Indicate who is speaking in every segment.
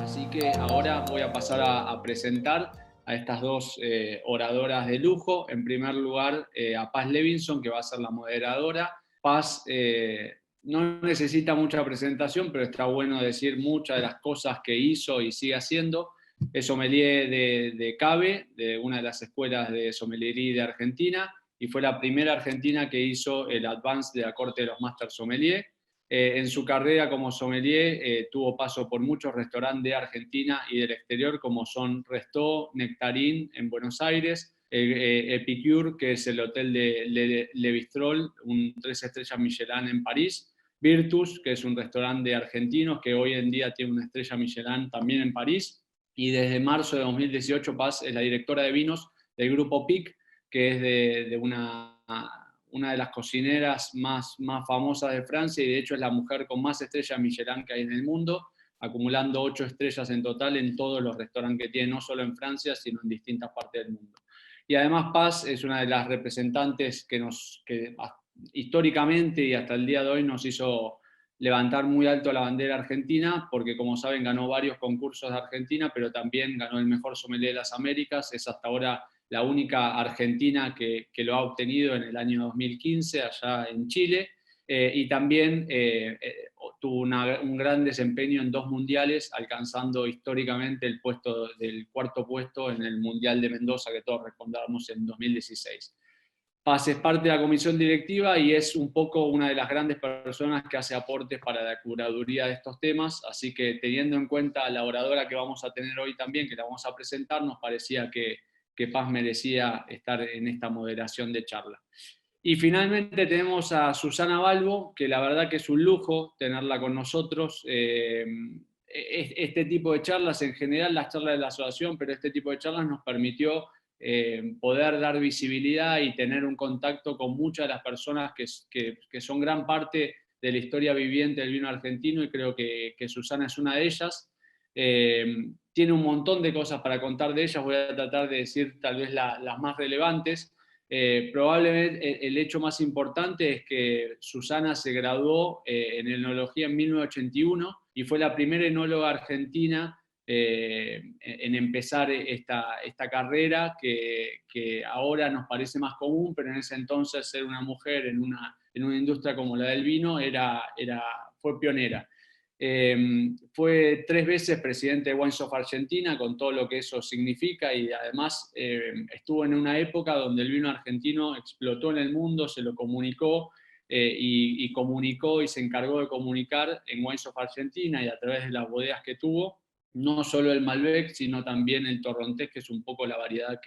Speaker 1: Así que ahora voy a pasar a presentar a estas dos oradoras de lujo. En primer lugar, a Paz Levinson, que va a ser la moderadora. Paz no necesita mucha presentación, pero está bueno decir muchas de las cosas que hizo y sigue haciendo. Es sommelier de CABE, de una de las escuelas de sommeliería de Argentina, y fue la primera argentina que hizo el Advanced de la Corte de los Master Sommelier. En su carrera como sommelier tuvo paso por muchos restaurantes de Argentina y del exterior, como son Restó, Nectarín en Buenos Aires, Epicure, que es el hotel de Le Bistrol, un 3 estrellas Michelin en París, Virtus, que es un restaurante de argentinos que hoy en día tiene una estrella Michelin también en París, y desde marzo de 2018 Paz es la directora de vinos del grupo PIC, que es de una de las cocineras más famosas de Francia, y de hecho es la mujer con más estrellas Michelin que hay en el mundo, acumulando 8 estrellas en total en todos los restaurantes que tiene, no solo en Francia, sino en distintas partes del mundo. Y además Paz es una de las representantes que históricamente y hasta el día de hoy nos hizo levantar muy alto la bandera argentina, porque como saben ganó varios concursos de Argentina, pero también ganó el mejor sommelier de las Américas. Es hasta ahora la única argentina que lo ha obtenido en el año 2015 allá en Chile, y también tuvo un gran desempeño en 2 mundiales, alcanzando históricamente el puesto del 4.º puesto en el Mundial de Mendoza, que todos recordamos en 2016. Paz es parte de la comisión directiva y es un poco una de las grandes personas que hace aportes para la curaduría de estos temas, así que teniendo en cuenta la oradora que vamos a tener hoy también, que la vamos a presentar, nos parecía que Paz merecía estar en esta moderación de charla. Y finalmente tenemos a Susana Balbo, que la verdad que es un lujo tenerla con nosotros. Este tipo de charlas, en general las charlas de la asociación, pero este tipo de charlas nos permitió poder dar visibilidad y tener un contacto con muchas de las personas que son gran parte de la historia viviente del vino argentino, y creo que Susana es una de ellas. Tiene un montón de cosas para contar de ellas, voy a tratar de decir tal vez las más relevantes. Probablemente el hecho más importante es que Susana se graduó en enología en 1981 y fue la primera enóloga argentina en empezar esta carrera que ahora nos parece más común, pero en ese entonces ser una mujer en una industria como la del vino fue pionera. Fue 3 veces presidente de Wines of Argentina, con todo lo que eso significa, y además estuvo en una época donde el vino argentino explotó en el mundo, se lo comunicó, y comunicó y se encargó de comunicar en Wines of Argentina y a través de las bodegas que tuvo, no solo el Malbec, sino también el Torrontés, que es un poco la variedad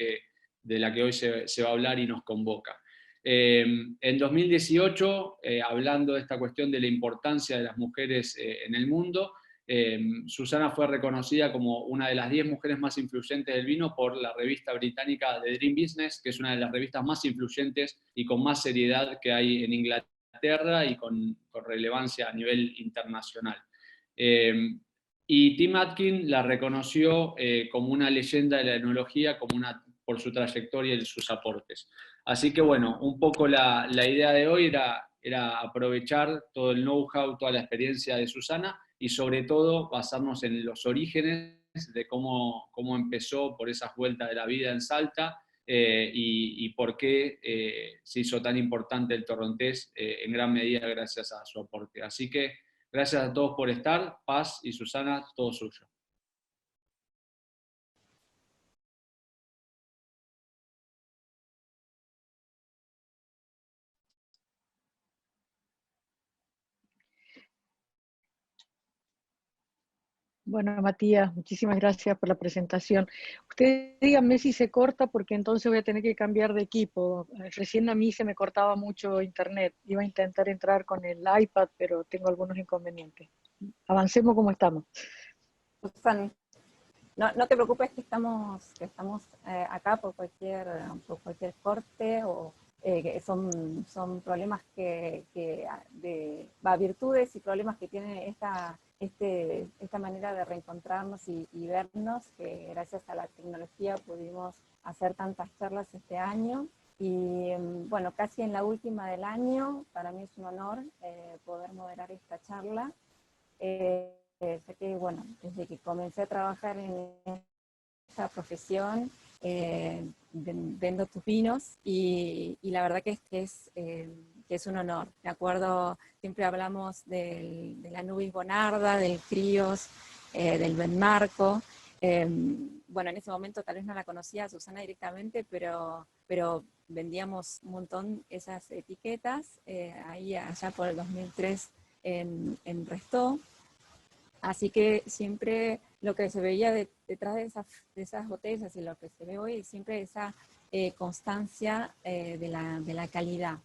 Speaker 1: de la que hoy se va a hablar y nos convoca. En 2018, hablando de esta cuestión de la importancia de las mujeres en el mundo, Susana fue reconocida como una de las 10 mujeres más influyentes del vino por la revista británica The Dream Business, que es una de las revistas más influyentes y con más seriedad que hay en Inglaterra y con relevancia a nivel internacional. Y Tim Atkin la reconoció como una leyenda de la enología, por su trayectoria y sus aportes. Así que bueno, un poco la idea de hoy era aprovechar todo el know-how, toda la experiencia de Susana y sobre todo basarnos en los orígenes de cómo empezó por esas vueltas de la vida en Salta, y por qué se hizo tan importante el Torrontés, en gran medida gracias a su aporte. Así que gracias a todos por estar. Paz y Susana, todo suyo.
Speaker 2: Bueno, Matías, muchísimas gracias por la presentación. Usted díganme si se corta, porque entonces voy a tener que cambiar de equipo. Recién a mí se me cortaba mucho internet. Iba a intentar entrar con el iPad, pero tengo algunos inconvenientes. Avancemos como estamos.
Speaker 3: Susana, no te preocupes que estamos acá por cualquier corte, o que son problemas virtudes y problemas que tiene esta manera de reencontrarnos y vernos, que gracias a la tecnología pudimos hacer tantas charlas este año. Y bueno, casi en la última del año, para mí es un honor poder moderar esta charla. Ya que, bueno, desde que comencé a trabajar en esta profesión, vendo tus vinos y la verdad que es un honor. Me acuerdo, siempre hablamos de la Nubis Bonarda, del Críos, del Benmarco. Bueno, en ese momento tal vez no la conocía a Susana directamente, pero vendíamos un montón esas etiquetas, ahí allá por el 2003 en Restó. Así que siempre lo que se veía detrás de esas botellas y lo que se ve hoy es siempre esa constancia de la calidad.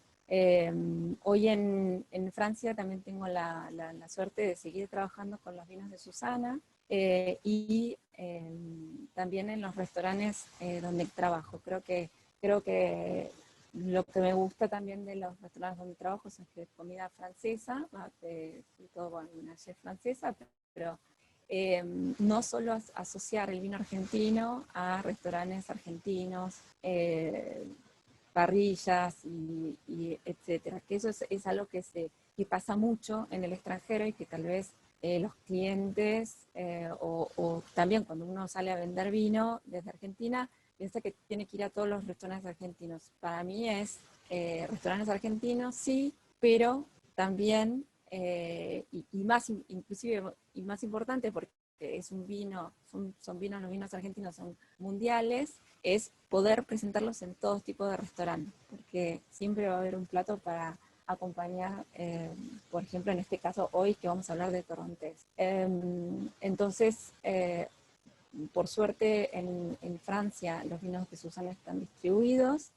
Speaker 3: Hoy en Francia también tengo la suerte de seguir trabajando con los vinos de Susana y también en los restaurantes donde trabajo. Creo que lo que me gusta también de los restaurantes donde trabajo es que es comida francesa, sobre todo bueno, una chef francesa, pero no solo asociar el vino argentino a restaurantes argentinos, parrillas y etcétera, que eso es algo que pasa mucho en el extranjero y que tal vez los clientes o también cuando uno sale a vender vino desde Argentina piensa que tiene que ir a todos los restaurantes argentinos. Para mí es restaurantes argentinos, sí, pero también y más inclusive y más importante porque es un vino, son vinos, los vinos argentinos son mundiales, es poder presentarlos en todo tipo de restaurantes, porque siempre va a haber un plato para acompañar, por ejemplo, en este caso hoy que vamos a hablar de torrontés. Entonces, por suerte en Francia los vinos de Susana están distribuidos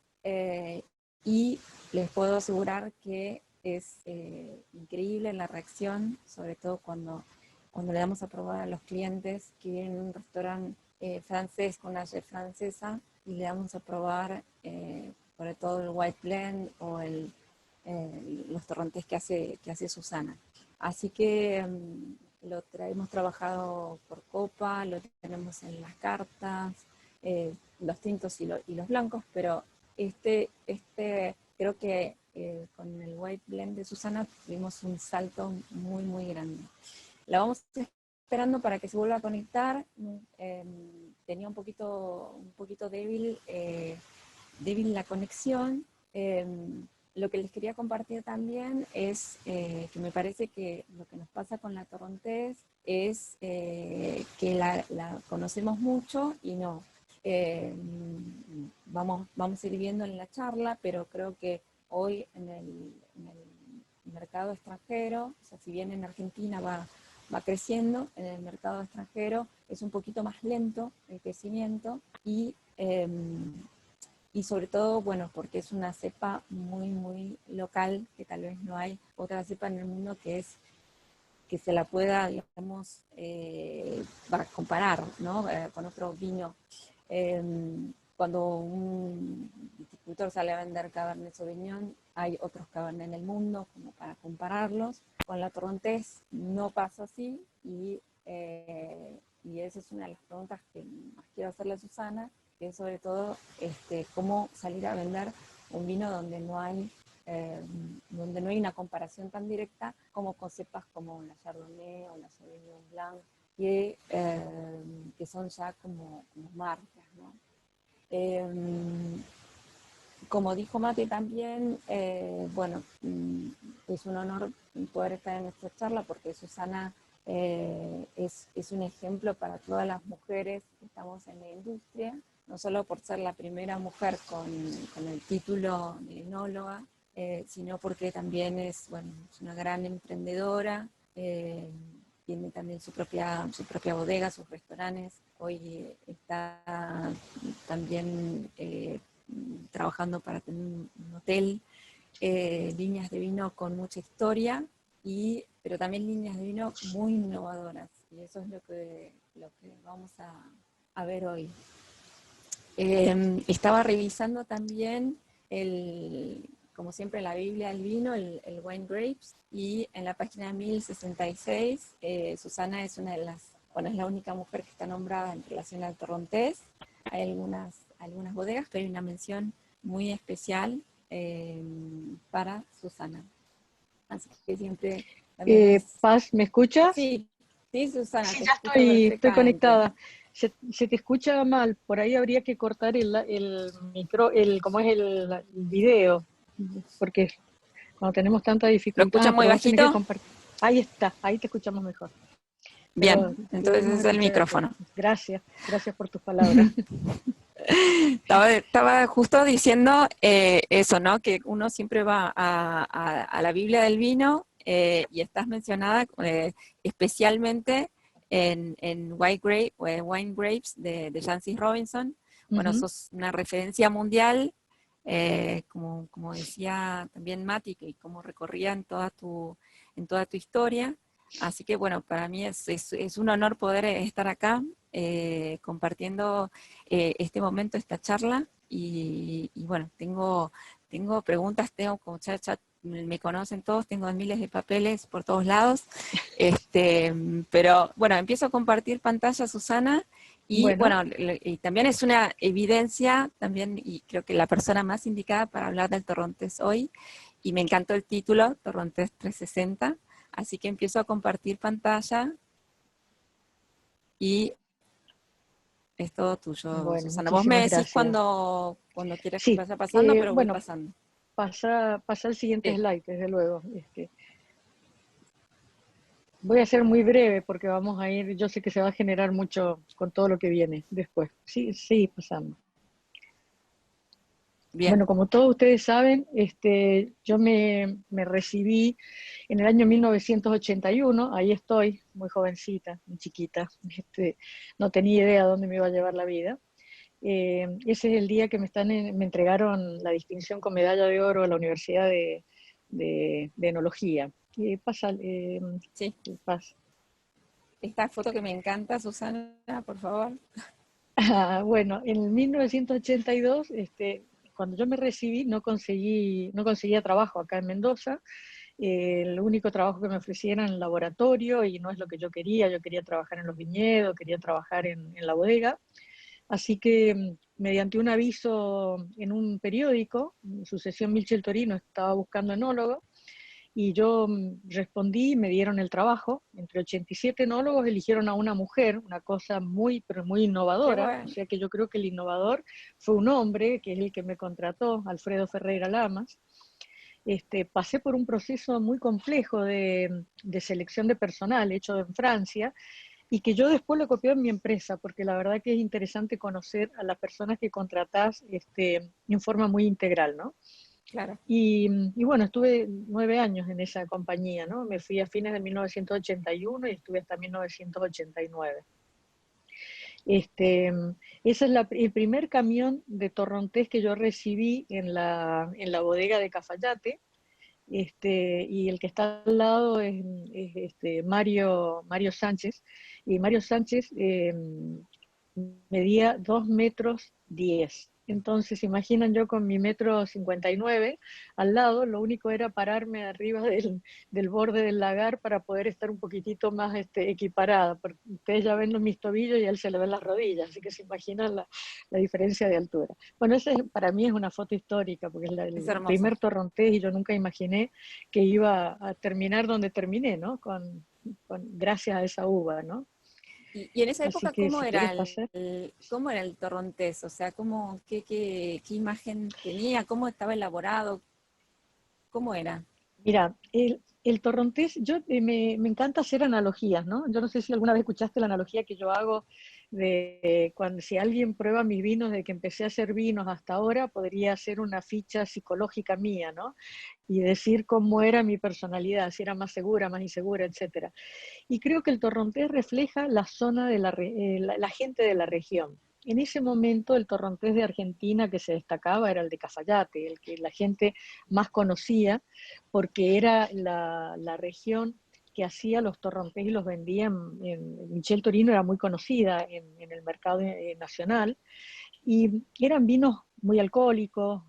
Speaker 3: y les puedo asegurar que es increíble la reacción, sobre todo cuando le damos a probar a los clientes que vienen a un restaurante francés con una chef francesa y le damos a probar sobre todo el white blend o los torrontés que hace Susana. Así que hemos trabajado por copa, lo tenemos en las cartas, los tintos y los blancos, pero creo que con el white blend de Susana tuvimos un salto muy, muy grande. La vamos esperando para que se vuelva a conectar. Tenía un poquito débil la conexión. Lo que les quería compartir también es que me parece que lo que nos pasa con la torrontés es que la conocemos mucho y no. Vamos a ir viendo en la charla, pero creo que hoy en el mercado extranjero, o sea, si bien en Argentina va creciendo, en el mercado extranjero es un poquito más lento el crecimiento y sobre todo, bueno, porque es una cepa muy, muy local, que tal vez no hay otra cepa en el mundo que se la pueda, digamos, comparar, ¿no? Con otro vino. Cuando un viticultor sale a vender Cabernet Sauvignon, hay otros Cabernet en el mundo como para compararlos. Con la torrontés no pasa así y esa es una de las preguntas que más quiero hacerle a Susana, que es sobre todo cómo salir a vender un vino donde no hay una comparación tan directa como con cepas como la Chardonnay o la Sauvignon Blanc, que son ya como marcas, ¿no? Como dijo Mate también, bueno, es un honor poder estar en esta charla porque Susana es un ejemplo para todas las mujeres que estamos en la industria, no solo por ser la primera mujer con el título de enóloga, sino porque también es una gran emprendedora, tiene también su propia bodega, sus restaurantes. Hoy está también trabajando para tener un hotel, líneas de vino con mucha historia, pero también líneas de vino muy innovadoras. Y eso es lo que vamos a ver hoy. Estaba revisando también como siempre, la Biblia del vino, el Wine Grapes, y en la página 1066, Susana es una de las, es la única mujer que está nombrada en relación al torrontés. Hay algunas bodegas, pero hay una mención muy especial para Susana. Así que siempre también
Speaker 2: Paz, ¿me escuchas?
Speaker 3: Sí, sí, Susana,
Speaker 2: Sí,
Speaker 3: te
Speaker 2: ya
Speaker 3: escucho
Speaker 2: estoy
Speaker 3: perfectamente.
Speaker 2: conectada. Se te escucha mal, por ahí habría que cortar el micro, ¿cómo es el video? Porque cuando tenemos tanta
Speaker 3: ¿Lo
Speaker 2: dificultad,
Speaker 3: escuchas muy
Speaker 2: pero vos tenés que
Speaker 3: bajito?
Speaker 2: compartir. Ahí está, ahí te escuchamos mejor. Pero
Speaker 3: Bien,
Speaker 2: lo
Speaker 3: entonces
Speaker 2: íbamos a
Speaker 3: es el
Speaker 2: escuchar después.
Speaker 3: micrófono.
Speaker 2: Gracias, gracias por tus palabras.
Speaker 3: Estaba justo diciendo eso, ¿no? Que uno siempre va a la Biblia del vino y estás mencionada especialmente en Wine Grapes de Jancis Robinson. Bueno,
Speaker 2: Ujú.
Speaker 3: sos una referencia mundial, como decía también Mati, y como recorría en toda tu historia. Así que bueno, para mí es un honor poder estar acá compartiendo este momento, esta charla, y bueno, tengo preguntas, tengo como ya me conocen todos, tengo miles de papeles por todos lados, pero bueno, empiezo a compartir pantalla, Susana, y
Speaker 2: Bueno,
Speaker 3: bueno, y también es una evidencia, también, y creo que la persona más indicada para hablar del Torrontés hoy, y me encantó el título, Torrontés 360, así que empiezo a compartir pantalla, y es todo tuyo,
Speaker 2: bueno,
Speaker 3: Susana. Vos me
Speaker 2: muchísimas
Speaker 3: decís
Speaker 2: gracias.
Speaker 3: cuando quieras que
Speaker 2: Sí,
Speaker 3: vaya pasando, pero voy
Speaker 2: bueno,
Speaker 3: pasando.
Speaker 2: pasa al siguiente
Speaker 3: Sí,
Speaker 2: slide, desde luego. Voy a ser muy breve porque vamos a ir, yo sé que se va a generar mucho con todo lo que viene después. Sí, sí, pasando.
Speaker 3: bien.
Speaker 2: Bueno, como todos ustedes saben, yo me recibí en el año 1981, ahí estoy, muy jovencita, muy chiquita, no tenía idea de dónde me iba a llevar la vida. Ese es el día que me entregaron la distinción con medalla de oro a la Universidad de Enología. Pasa,
Speaker 3: Sí,
Speaker 2: pasa.
Speaker 3: esta foto que me encanta, Susana, por favor.
Speaker 2: Bueno, en 1982, cuando yo me recibí, no conseguía trabajo acá en Mendoza. El único trabajo que me ofrecían en el laboratorio y no es lo que yo quería trabajar en los viñedos, quería trabajar en la bodega. Así que mediante un aviso en un periódico, Sucesión Milchel Torino estaba buscando enólogo, y yo respondí y me dieron el trabajo. Entre 87 enólogos eligieron a una mujer, una cosa muy, pero muy
Speaker 3: Qué
Speaker 2: innovadora. O
Speaker 3: bueno.
Speaker 2: sea que yo creo que el innovador fue un hombre, que es el que me contrató, Alfredo Ferreira Lamas. Pasé por un proceso muy complejo de selección de personal hecho en Francia, y que yo después lo copié en mi empresa, porque la verdad que es interesante conocer a las personas que contratás en forma muy integral, ¿no?
Speaker 3: Claro.
Speaker 2: Y bueno, estuve 9 años en esa compañía, ¿no? Me fui a fines de 1981 y estuve hasta 1989. Este, ese es el primer camión de Torrontés que yo recibí en la bodega de Cafayate. Y el que está al lado es Mario Sánchez. Y Mario Sánchez medía 2 metros 10. Entonces, imaginan yo con mi 1,59 m al lado, lo único era pararme arriba del borde del lagar para poder estar un poquitito más equiparada, porque ustedes ya ven mis tobillos y a él se le ven las rodillas, así que se imaginan la diferencia de altura. Bueno, para mí es una foto histórica, porque es
Speaker 3: Es
Speaker 2: el
Speaker 3: hermoso.
Speaker 2: primer Torrontés y yo nunca imaginé que iba a terminar donde terminé, ¿no? Gracias a esa uva, ¿no?
Speaker 3: Y en esa
Speaker 2: Así
Speaker 3: época,
Speaker 2: que si quieres pasar.
Speaker 3: cómo era el Torrontés? O sea, qué imagen tenía? ¿Cómo estaba elaborado? ¿Cómo era?
Speaker 2: Mira, el torrontés, me encanta hacer analogías, ¿no? Yo no sé si alguna vez escuchaste la analogía que yo hago de cuando si alguien prueba mis vinos, de que empecé a hacer vinos hasta ahora, podría hacer una ficha psicológica mía, ¿no? Y decir cómo era mi personalidad, si era más segura, más insegura, etcétera. Y creo que el torrontés refleja la zona de la gente de la región. En ese momento el torrontés de Argentina que se destacaba era el de Cafayate, el que la gente más conocía, porque era la región que hacía los torrontés y los vendía Michel Torino era muy conocida en el mercado nacional, y eran vinos muy alcohólicos,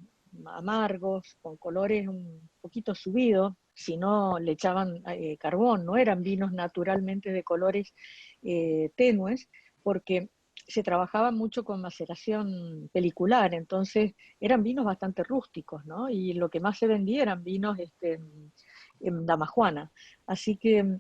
Speaker 2: amargos, con colores un poquito subidos, si no le echaban carbón, no eran vinos naturalmente de colores tenues, porque se trabajaba mucho con maceración pelicular, entonces eran vinos bastante rústicos, ¿no? Y lo que más se vendía eran vinos en damajuana. Así que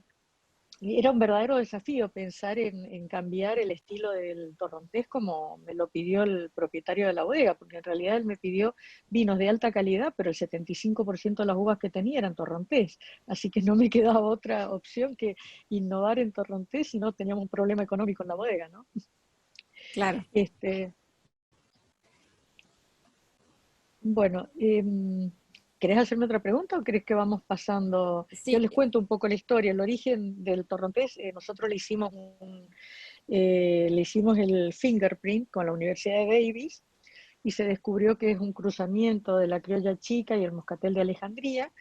Speaker 2: era un verdadero desafío pensar en cambiar el estilo del torrontés como me lo pidió el propietario de la bodega, porque en realidad él me pidió vinos de alta calidad, pero el 75% de las uvas que tenía eran torrontés. Así que no me quedaba otra opción que innovar en torrontés si no teníamos un problema económico en la bodega, ¿no?
Speaker 3: Claro.
Speaker 2: Bueno, ¿querés hacerme otra pregunta o crees que vamos pasando? Yo
Speaker 3: Sí,
Speaker 2: les cuento un poco la historia. El origen del torrontés, nosotros le hicimos el fingerprint con la Universidad de Davis y se descubrió que es un cruzamiento de la criolla chica y el moscatel de Alejandría.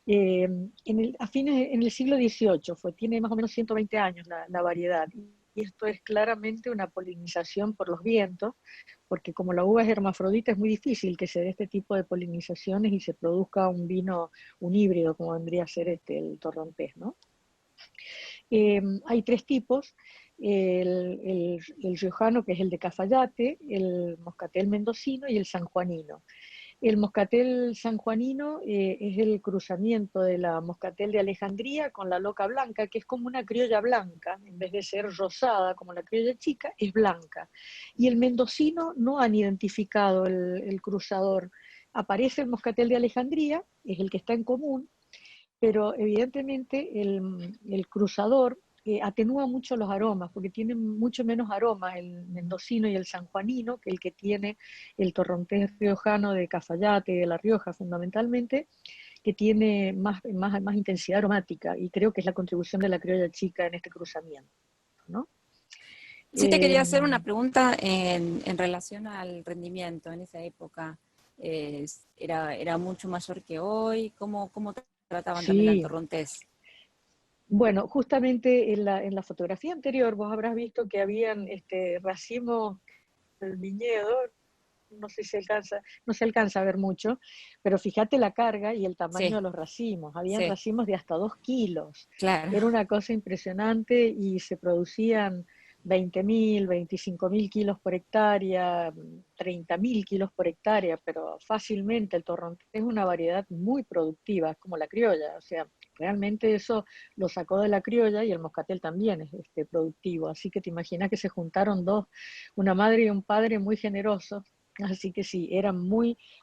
Speaker 2: En el siglo XVIII tiene más o menos 120 años la variedad. Y esto es claramente una polinización por los vientos, porque como la uva es hermafrodita es muy difícil que se dé este tipo de polinizaciones y se produzca un vino, un híbrido, como vendría a ser el torrontés, ¿no? Hay tres tipos, el riojano, que es el de Cafayate, el moscatel mendocino y el sanjuanino. El moscatel sanjuanino es el cruzamiento de la moscatel de Alejandría con la loca blanca, que es como una criolla blanca, en vez de ser rosada como la criolla chica, es blanca. Y el mendocino no han identificado el cruzador. Aparece el moscatel de Alejandría, es el que está en común, pero evidentemente el cruzador atenúa mucho los aromas, porque tiene mucho menos aromas el mendocino y el sanjuanino que el que tiene el torrontés riojano de Cafayate, de La Rioja fundamentalmente, que tiene más intensidad aromática, y creo que es la contribución de la criolla chica en este cruzamiento, ¿no?
Speaker 3: sí te
Speaker 2: Eh,
Speaker 3: quería hacer una pregunta en relación al rendimiento en esa época. Era mucho mayor que hoy. ¿Cómo trataban también al
Speaker 2: sí,
Speaker 3: torrontés?
Speaker 2: bueno, justamente en la fotografía anterior vos habrás visto que habían racimos del viñedo, no se alcanza a ver mucho, pero fíjate la carga y el tamaño
Speaker 3: Sí,
Speaker 2: de los racimos. Habían
Speaker 3: sí,
Speaker 2: racimos de hasta 2 kilos.
Speaker 3: claro,
Speaker 2: Era una cosa impresionante y se producían 20.000, 25.000 kilos por hectárea, 30.000 kilos por hectárea, pero fácilmente el torrontés es una variedad muy productiva, es como la criolla, o sea, realmente eso lo sacó de la criolla y el moscatel también es productivo, así que te imaginas que se juntaron dos, una madre y un padre muy generosos. Así que sí,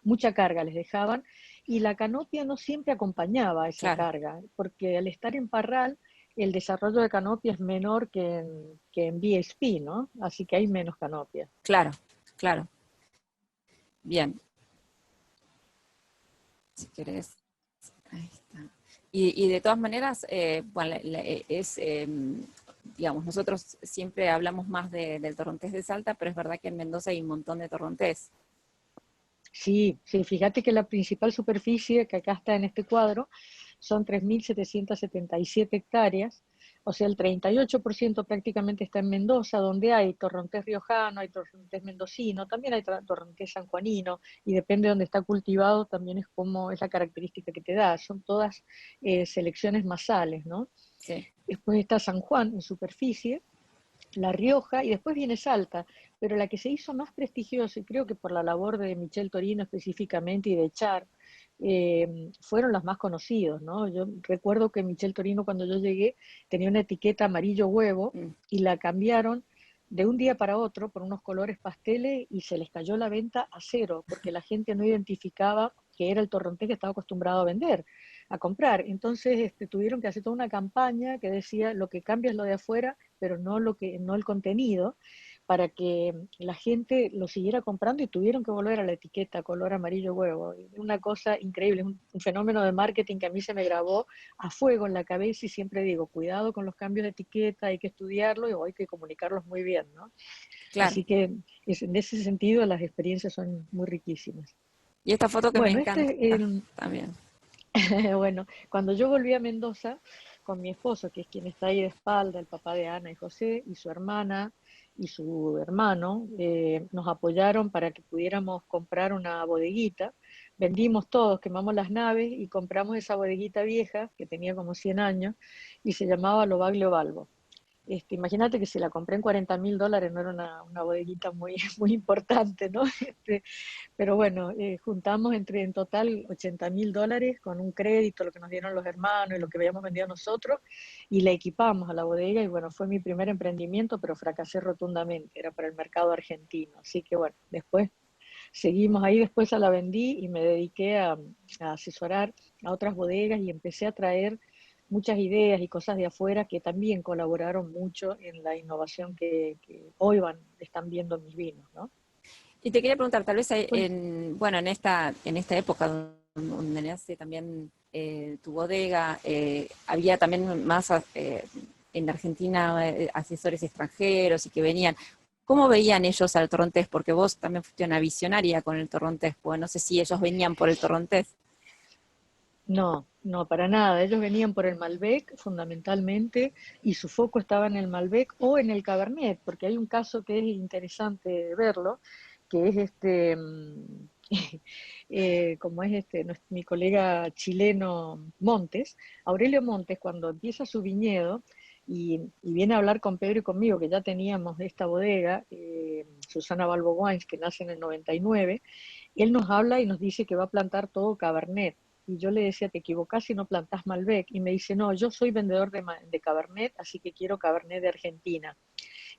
Speaker 2: mucha carga les dejaban, y la canopia no siempre acompañaba esa
Speaker 3: claro,
Speaker 2: carga, porque al estar en parral, el desarrollo de canopia es menor que en BSP, ¿no? Así que hay menos canopia.
Speaker 3: claro, claro. Bien, si querés. Ahí está. Y de todas maneras, bueno, digamos, nosotros siempre hablamos más del torrontés de Salta, pero es verdad que en Mendoza hay un montón de torrontés.
Speaker 2: Sí, sí, fíjate que la principal superficie que acá está en este cuadro son 3.777 hectáreas, o sea, el 38% prácticamente está en Mendoza, donde hay torrontés riojano, hay torrontés mendocino, también hay torrontés sanjuanino, y depende de dónde está cultivado, también es como es la característica que te da. Son todas selecciones masales, ¿no?
Speaker 3: Sí,
Speaker 2: Después está San Juan en superficie, La Rioja, y después viene Salta, pero la que se hizo más prestigiosa, y creo que por la labor de Michel Torino específicamente y de Char, fueron las más conocidos, ¿no? Yo recuerdo que Michel Torino, cuando yo llegué, tenía una etiqueta amarillo huevo
Speaker 3: mm,
Speaker 2: y la cambiaron de un día para otro por unos colores pasteles y se les cayó la venta a cero, porque la gente no identificaba que era el torrontés que estaba acostumbrado a vender, a comprar. Entonces tuvieron que hacer toda una campaña que decía lo que cambia es lo de afuera, pero no el contenido, para que la gente lo siguiera comprando, y tuvieron que volver a la etiqueta color amarillo huevo. Una cosa increíble, es un fenómeno de marketing que a mí se me grabó a fuego en la cabeza, y siempre digo, cuidado con los cambios de etiqueta, hay que estudiarlo y hay que comunicarlos muy bien, ¿no?
Speaker 3: claro.
Speaker 2: Así que en ese sentido las experiencias son muy riquísimas.
Speaker 3: Y esta foto que me
Speaker 2: Bueno,
Speaker 3: encanta también.
Speaker 2: bueno, cuando yo volví a Mendoza con mi esposo, que es quien está ahí de espalda, el papá de Ana y José, y su hermana y su hermano, nos apoyaron para que pudiéramos comprar una bodeguita. Vendimos todos, quemamos las naves y compramos esa bodeguita vieja, que tenía como 100 años, y se llamaba Lobaglio Balbo. Imagínate que si la compré en $40.000 no era una bodeguita muy, muy importante, ¿no? Pero bueno, juntamos en total $80.000 con un crédito, lo que nos dieron los hermanos y lo que habíamos vendido nosotros, y la equipamos a la bodega, y bueno, fue mi primer emprendimiento, pero fracasé rotundamente, era para el mercado argentino. Así que bueno, después seguimos ahí, después la vendí y me dediqué a asesorar a otras bodegas y empecé a traer muchas ideas y cosas de afuera que también colaboraron mucho en la innovación que hoy están viendo mis vinos, ¿no?
Speaker 3: Y te quería preguntar, tal vez
Speaker 2: Bueno,
Speaker 3: bueno, en esta época donde nace también tu bodega, había también más en Argentina asesores extranjeros y que venían. ¿Cómo veían ellos al torrontés? Porque vos también fuiste una visionaria con el torrontés, pues no sé si ellos venían por el torrontés.
Speaker 2: no, no, para nada. Ellos venían por el Malbec fundamentalmente y su foco estaba en el Malbec o en el Cabernet, porque hay un caso que es interesante verlo, que es como es mi colega chileno Montes, Aurelio Montes, cuando empieza su viñedo y viene a hablar con Pedro y conmigo, que ya teníamos esta bodega, Susana Balbo Wines, que nace en el 99, él nos habla y nos dice que va a plantar todo Cabernet. Y yo le decía, te equivocás si no plantás Malbec. Y me dice, no, yo soy vendedor de Cabernet, así que quiero Cabernet de Argentina.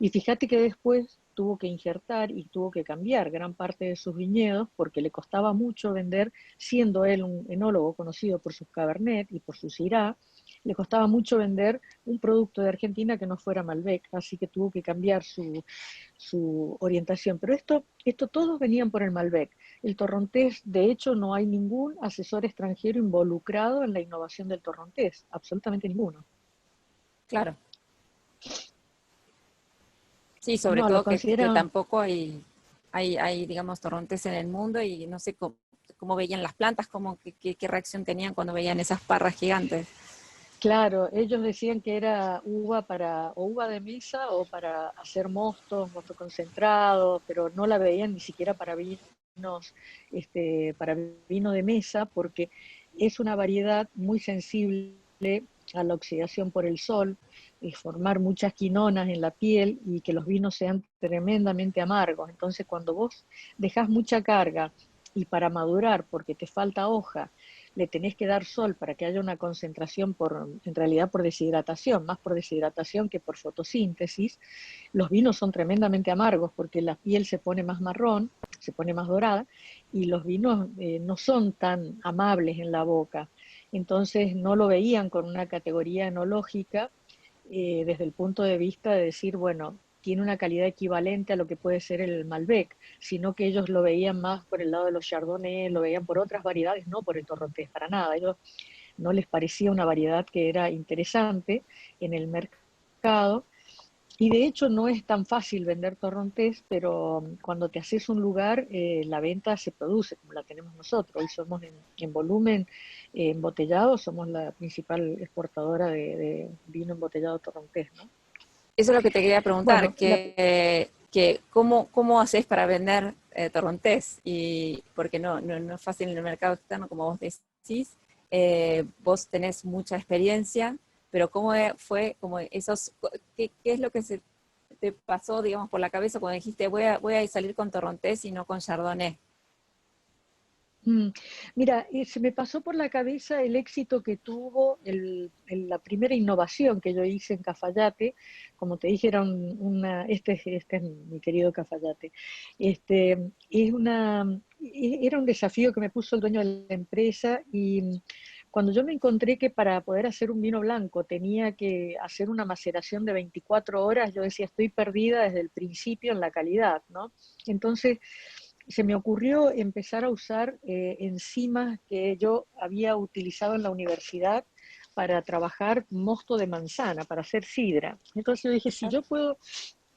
Speaker 2: Y fíjate que después tuvo que injertar y tuvo que cambiar gran parte de sus viñedos porque le costaba mucho vender, siendo él un enólogo conocido por sus Cabernet y por su Syrah, le costaba mucho vender un producto de Argentina que no fuera Malbec, así que tuvo que cambiar su orientación. Pero esto todos venían por el Malbec. El torrontés, de hecho, no hay ningún asesor extranjero involucrado en la innovación del torrontés, absolutamente ninguno.
Speaker 3: Claro. Sí, sobre
Speaker 2: No, lo
Speaker 3: todo que
Speaker 2: consideran.
Speaker 3: tampoco hay, digamos, torrontés en el mundo y no sé cómo veían las plantas, qué reacción tenían cuando veían esas parras gigantes.
Speaker 2: Claro, ellos decían que era uva o uva de mesa o para hacer mosto concentrados, pero no la veían ni siquiera para vino de mesa, porque es una variedad muy sensible a la oxidación por el sol, y formar muchas quinonas en la piel y que los vinos sean tremendamente amargos. Entonces, cuando vos dejás mucha carga y para madurar, porque te falta hoja, le tenés que dar sol para que haya una concentración en realidad por deshidratación, más por deshidratación que por fotosíntesis, los vinos son tremendamente amargos porque la piel se pone más marrón, se pone más dorada, y los vinos no son tan amables en la boca. Entonces no lo veían con una categoría enológica desde el punto de vista de decir, bueno, tiene una calidad equivalente a lo que puede ser el Malbec, sino que ellos lo veían más por el lado de los Chardonnay, lo veían por otras variedades, no por el torrontés, para nada. Ellos no les parecía una variedad que era interesante en el mercado. Y de hecho no es tan fácil vender torrontés, pero cuando te haces un lugar, la venta se produce, como la tenemos nosotros. Hoy somos en volumen embotellado, somos la principal exportadora de vino embotellado torrontés, ¿no?
Speaker 3: Eso es lo que te quería preguntar,
Speaker 2: Bueno,
Speaker 3: que cómo haces para vender torrontés, y porque no es fácil en el mercado externo, como vos decís, vos tenés mucha experiencia, pero ¿cómo fue, qué es lo que se te pasó, digamos, por la cabeza cuando dijiste voy a salir con torrontés y no con chardonnay?
Speaker 2: Mm, Mira, se me pasó por la cabeza el éxito que tuvo la primera innovación que yo hice en Cafayate. Como te dije, era este es mi querido Cafayate. Era un desafío que me puso el dueño de la empresa, y cuando yo me encontré que para poder hacer un vino blanco tenía que hacer una maceración de 24 horas, yo decía, estoy perdida desde el principio en la calidad, ¿no? Entonces se me ocurrió empezar a usar enzimas que yo había utilizado en la universidad para trabajar mosto de manzana, para hacer sidra. Entonces yo dije, si yo puedo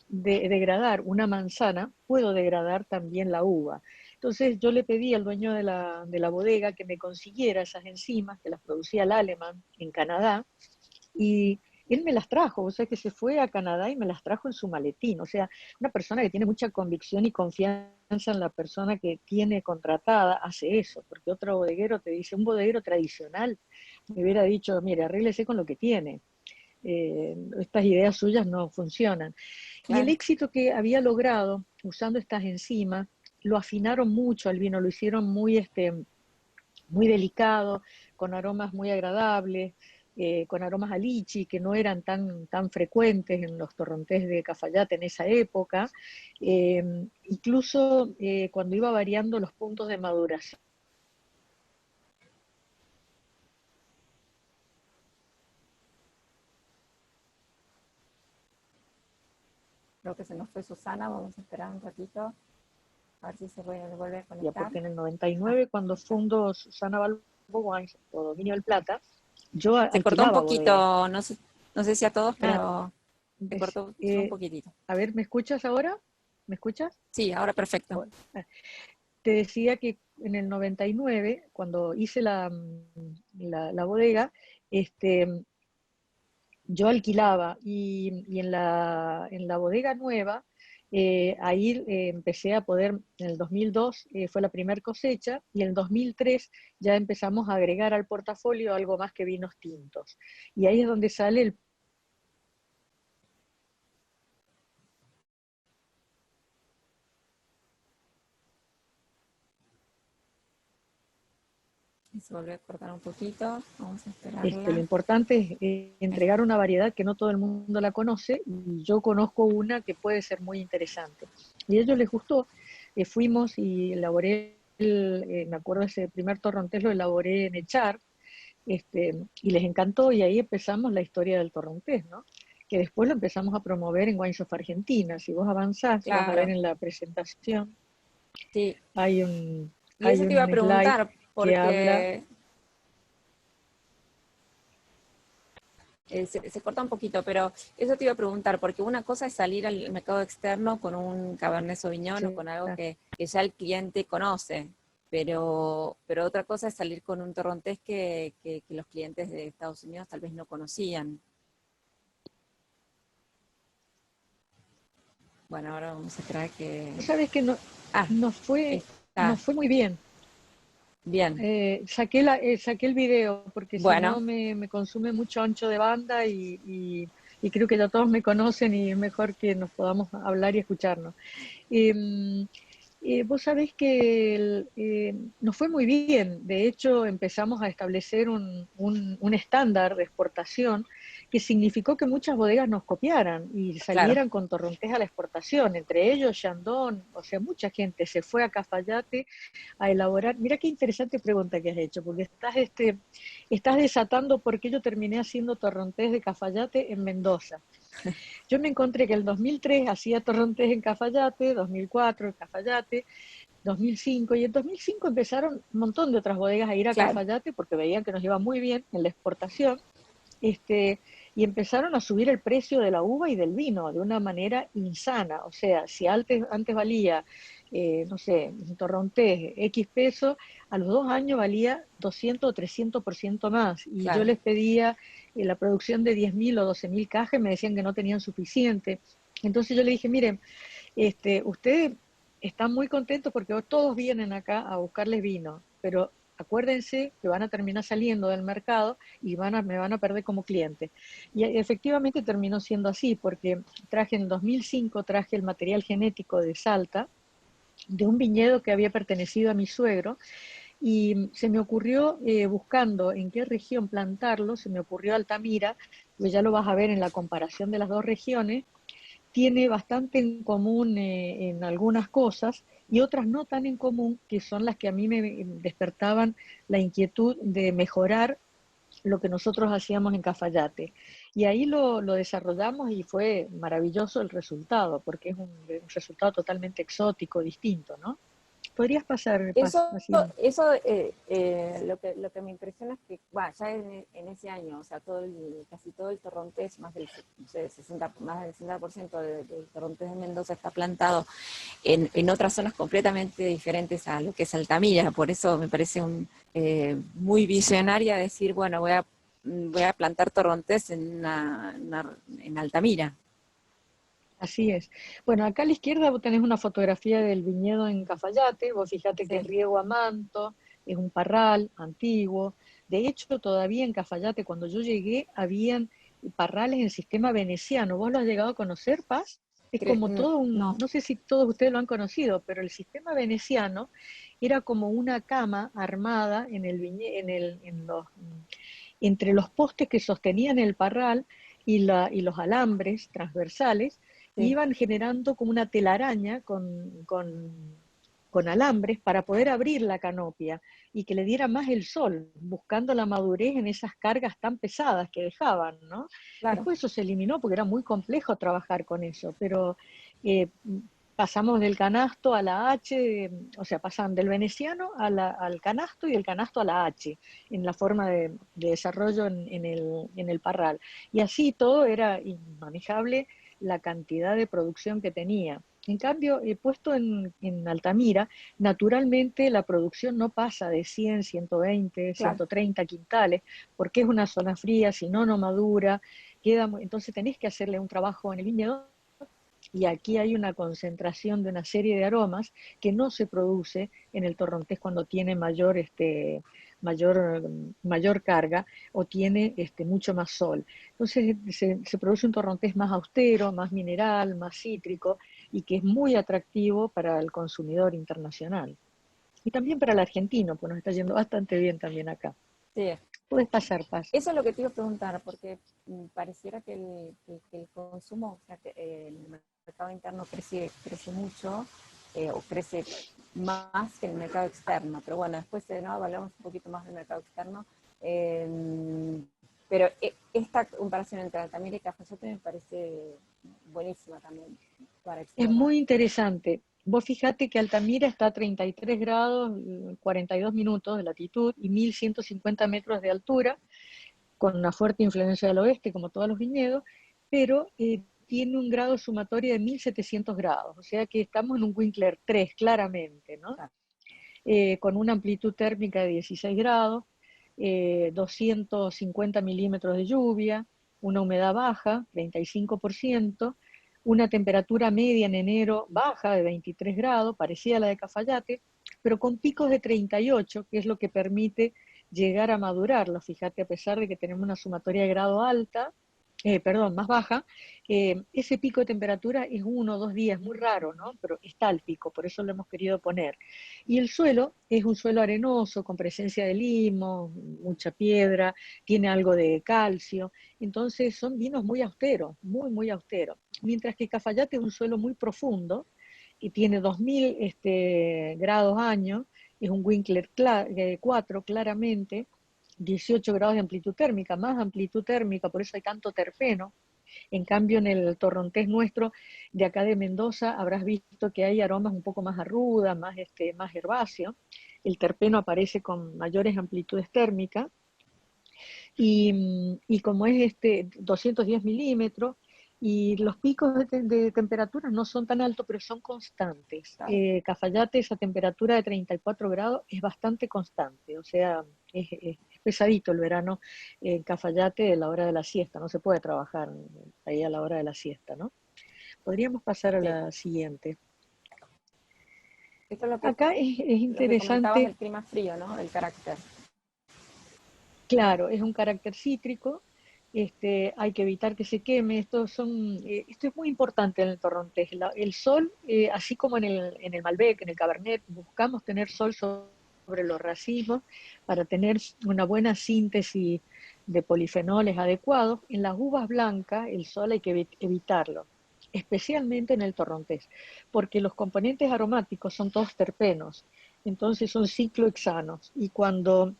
Speaker 2: degradar una manzana, puedo degradar también la uva. Entonces yo le pedí al dueño de la bodega que me consiguiera esas enzimas, que las producía el Alemán en Canadá, y él me las trajo, o sea que se fue a Canadá y me las trajo en su maletín. O sea, una persona que tiene mucha convicción y confianza en la persona que tiene contratada hace eso, porque otro bodeguero te dice, un bodeguero tradicional me hubiera dicho, mire, arréglese con lo que tiene. estas ideas suyas no funcionan. Y el
Speaker 3: Claro.
Speaker 2: éxito que había logrado usando estas enzimas, lo afinaron mucho al vino, lo hicieron muy delicado, con aromas muy agradables, con aromas a lichi, que no eran tan frecuentes en los torrontés de Cafayate en esa época, incluso cuando iba variando los puntos de maduración.
Speaker 3: Creo que se nos fue Susana, vamos a esperar un ratito, a ver si se vuelve a conectar.
Speaker 2: Porque en el 99, cuando fundó Susana Balbo Wines, o Dominio del Plata, yo
Speaker 3: se cortó un
Speaker 2: alquilaba
Speaker 3: poquito, no sé si a todos, pero se
Speaker 2: es,
Speaker 3: cortó un poquitito.
Speaker 2: A ver, ¿me escuchas ahora? ¿Me escuchas?
Speaker 3: Sí, ahora perfecto.
Speaker 2: Bueno, te decía que en el 99, cuando hice la bodega, yo alquilaba y en la bodega nueva, ahí empecé a poder, en el 2002 fue la primera cosecha y en el 2003 ya empezamos a agregar al portafolio algo más que vinos tintos. Y ahí es donde sale el...
Speaker 3: Y se volvió a cortar un poquito, vamos a esperarla.
Speaker 2: Lo importante es entregar una variedad que no todo el mundo la conoce, y yo conozco una que puede ser muy interesante. Y a ellos les gustó, fuimos y elaboré, me acuerdo ese primer torrontés lo elaboré en Echar, y les encantó, y ahí empezamos la historia del torrontés, ¿no? Que después lo empezamos a promover en Wines of Argentina. Si vos avanzás, vas a ver en la presentación,
Speaker 3: sí.
Speaker 2: hay un
Speaker 3: Y eso te iba a preguntar,
Speaker 2: slide que habla...
Speaker 3: porque se corta un poquito, pero eso te iba a preguntar, porque una cosa es salir al mercado externo con un Cabernet Sauvignon, sí, o con algo que ya el cliente conoce, pero otra cosa es salir con un torrontés que los clientes de Estados Unidos tal vez no conocían. Bueno, ahora vamos a esperar que...
Speaker 2: ¿Sabes que nos fue muy bien?
Speaker 3: Bien.
Speaker 2: Saqué el video porque
Speaker 3: bueno,
Speaker 2: si no me consume mucho ancho de banda y creo que ya todos me conocen y es mejor que nos podamos hablar y escucharnos. Vos sabés que nos fue muy bien. De hecho, empezamos a establecer un estándar de exportación que significó que muchas bodegas nos copiaran y salieran con torrontés a la exportación, entre ellos Chandon, o sea, mucha gente se fue a Cafayate a elaborar. Mira qué interesante pregunta que has hecho, porque estás desatando por qué yo terminé haciendo torrontés de Cafayate en Mendoza. Yo me encontré que el 2003 hacía torrontés en Cafayate, 2004 en Cafayate, 2005, y en 2005 empezaron un montón de otras bodegas a ir a Cafayate porque veían que nos iba muy bien en la exportación, y empezaron a subir el precio de la uva y del vino de una manera insana. O sea, si antes valía, no sé, un torrontés X pesos, a los 2 años valía 200 o 300% más. Y yo les pedía la producción de 10.000 o 12.000 cajas y me decían que no tenían suficiente. Entonces yo le dije, miren, ustedes están muy contentos porque todos vienen acá a buscarles vino, pero acuérdense que van a terminar saliendo del mercado y me van a perder como cliente. Y efectivamente terminó siendo así, porque en 2005 traje el material genético de Salta, de un viñedo que había pertenecido a mi suegro, y se me ocurrió, buscando en qué región plantarlo, se me ocurrió Altamira, pues ya lo vas a ver en la comparación de las dos regiones, tiene bastante en común en algunas cosas y otras no tan en común, que son las que a mí me despertaban la inquietud de mejorar lo que nosotros hacíamos en Cafayate. Y ahí lo desarrollamos y fue maravilloso el resultado, porque es un resultado totalmente exótico, distinto, ¿no? ¿Podrías pasar?
Speaker 3: Eso lo que me impresiona es que, ya en ese año, o sea, casi todo el torrontés, más del 60% del torrontés de Mendoza está plantado en otras zonas completamente diferentes a lo que es Altamira. Por eso me parece muy visionaria decir, bueno, voy a plantar torrontés en Altamira.
Speaker 2: Así es. Bueno, acá a la izquierda vos tenés una fotografía del viñedo en Cafayate, vos fijate que es riego a manto, es un parral antiguo. De hecho, todavía en Cafayate, cuando yo llegué, habían parrales en sistema veneciano. ¿Vos lo has llegado a conocer, Paz? Es como todo
Speaker 3: No,
Speaker 2: no sé si todos ustedes lo han conocido, pero el sistema veneciano era como una cama armada entre los postes que sostenían el parral y los alambres transversales,
Speaker 3: sí,
Speaker 2: iban generando como una telaraña con alambres para poder abrir la canopia y que le diera más el sol, buscando la madurez en esas cargas tan pesadas que dejaban, ¿no?
Speaker 3: claro.
Speaker 2: Después eso se eliminó porque era muy complejo trabajar con eso, pero eh, pasamos del canasto a la H, o sea, pasan del veneciano al canasto y del canasto a la H, en la forma de desarrollo en el parral. Y así todo era inmanejable la cantidad de producción que tenía. En cambio, puesto en Altamira, naturalmente la producción no pasa de 100, 120,
Speaker 3: Claro.
Speaker 2: 130 quintales, porque es una zona fría, si no, no madura, entonces tenés que hacerle un trabajo en el viñedo y aquí hay una concentración de una serie de aromas que no se produce en el torrontés cuando tiene mayor carga o tiene mucho más sol. Entonces se produce un torrontés más austero, más mineral, más cítrico y que es muy atractivo para el consumidor internacional. Y también para el argentino, pues nos está yendo bastante bien también acá.
Speaker 3: Sí,
Speaker 2: Puedes pasar, Paz.
Speaker 3: eso es lo que te iba a preguntar, porque pareciera que que el consumo, o sea, que el mercado interno crece mucho, o crece más que el mercado externo. Pero bueno, después de nuevo hablamos un poquito más del mercado externo. Pero esta comparación entre Altamira y Cafayate me parece buenísima también para
Speaker 2: Es
Speaker 3: explorar.
Speaker 2: muy interesante. Vos fijate que Altamira está a 33 grados, 42 minutos de latitud y 1150 metros de altura, con una fuerte influencia del oeste, como todos los viñedos, pero tiene un grado sumatorio de 1700 grados, o sea que estamos en un Winkler 3, claramente, ¿no?
Speaker 3: Claro.
Speaker 2: Con una amplitud térmica de 16 grados, 250 milímetros de lluvia, una humedad baja, 35%, una temperatura media en enero baja de 23 grados, parecida a la de Cafayate, pero con picos de 38, que es lo que permite llegar a madurarlo. Fíjate, a pesar de que tenemos una sumatoria de grado alta, más baja, ese pico de temperatura es 1 o 2 días, muy raro, ¿no? Pero está el pico, por eso lo hemos querido poner. Y el suelo es un suelo arenoso, con presencia de limo, mucha piedra, tiene algo de calcio, entonces son vinos muy austeros, muy, muy austeros. Mientras que Cafayate es un suelo muy profundo y tiene 2000 grados año, es un Winkler 4 claramente, 18 grados de amplitud térmica, más amplitud térmica, por eso hay tanto terpeno. En cambio, en el torrontés nuestro de acá de Mendoza, habrás visto que hay aromas un poco más a ruda, más herbáceo. El terpeno aparece con mayores amplitudes térmicas. Y como es 210 milímetros, y los picos de temperatura no son tan altos, pero son constantes.
Speaker 3: Claro.
Speaker 2: Cafayate, esa temperatura de 34 grados es bastante constante, o sea, es pesadito el verano en Cafayate a la hora de la siesta, no se puede trabajar ahí a la hora de la siesta, ¿no? Podríamos pasar a
Speaker 3: Sí.
Speaker 2: la siguiente.
Speaker 3: Esto es
Speaker 2: Acá es
Speaker 3: lo que comentabas
Speaker 2: interesante,
Speaker 3: del clima frío, ¿no? El carácter.
Speaker 2: claro, es un carácter cítrico, hay que evitar que se queme, esto es muy importante en el torrontés. El sol, así como en el Malbec, en el Cabernet, buscamos tener sol sobre los racimos para tener una buena síntesis de polifenoles adecuados. En las uvas blancas el sol hay que evitarlo, especialmente en el torrontés, porque los componentes aromáticos son todos terpenos, entonces son ciclohexanos, y cuando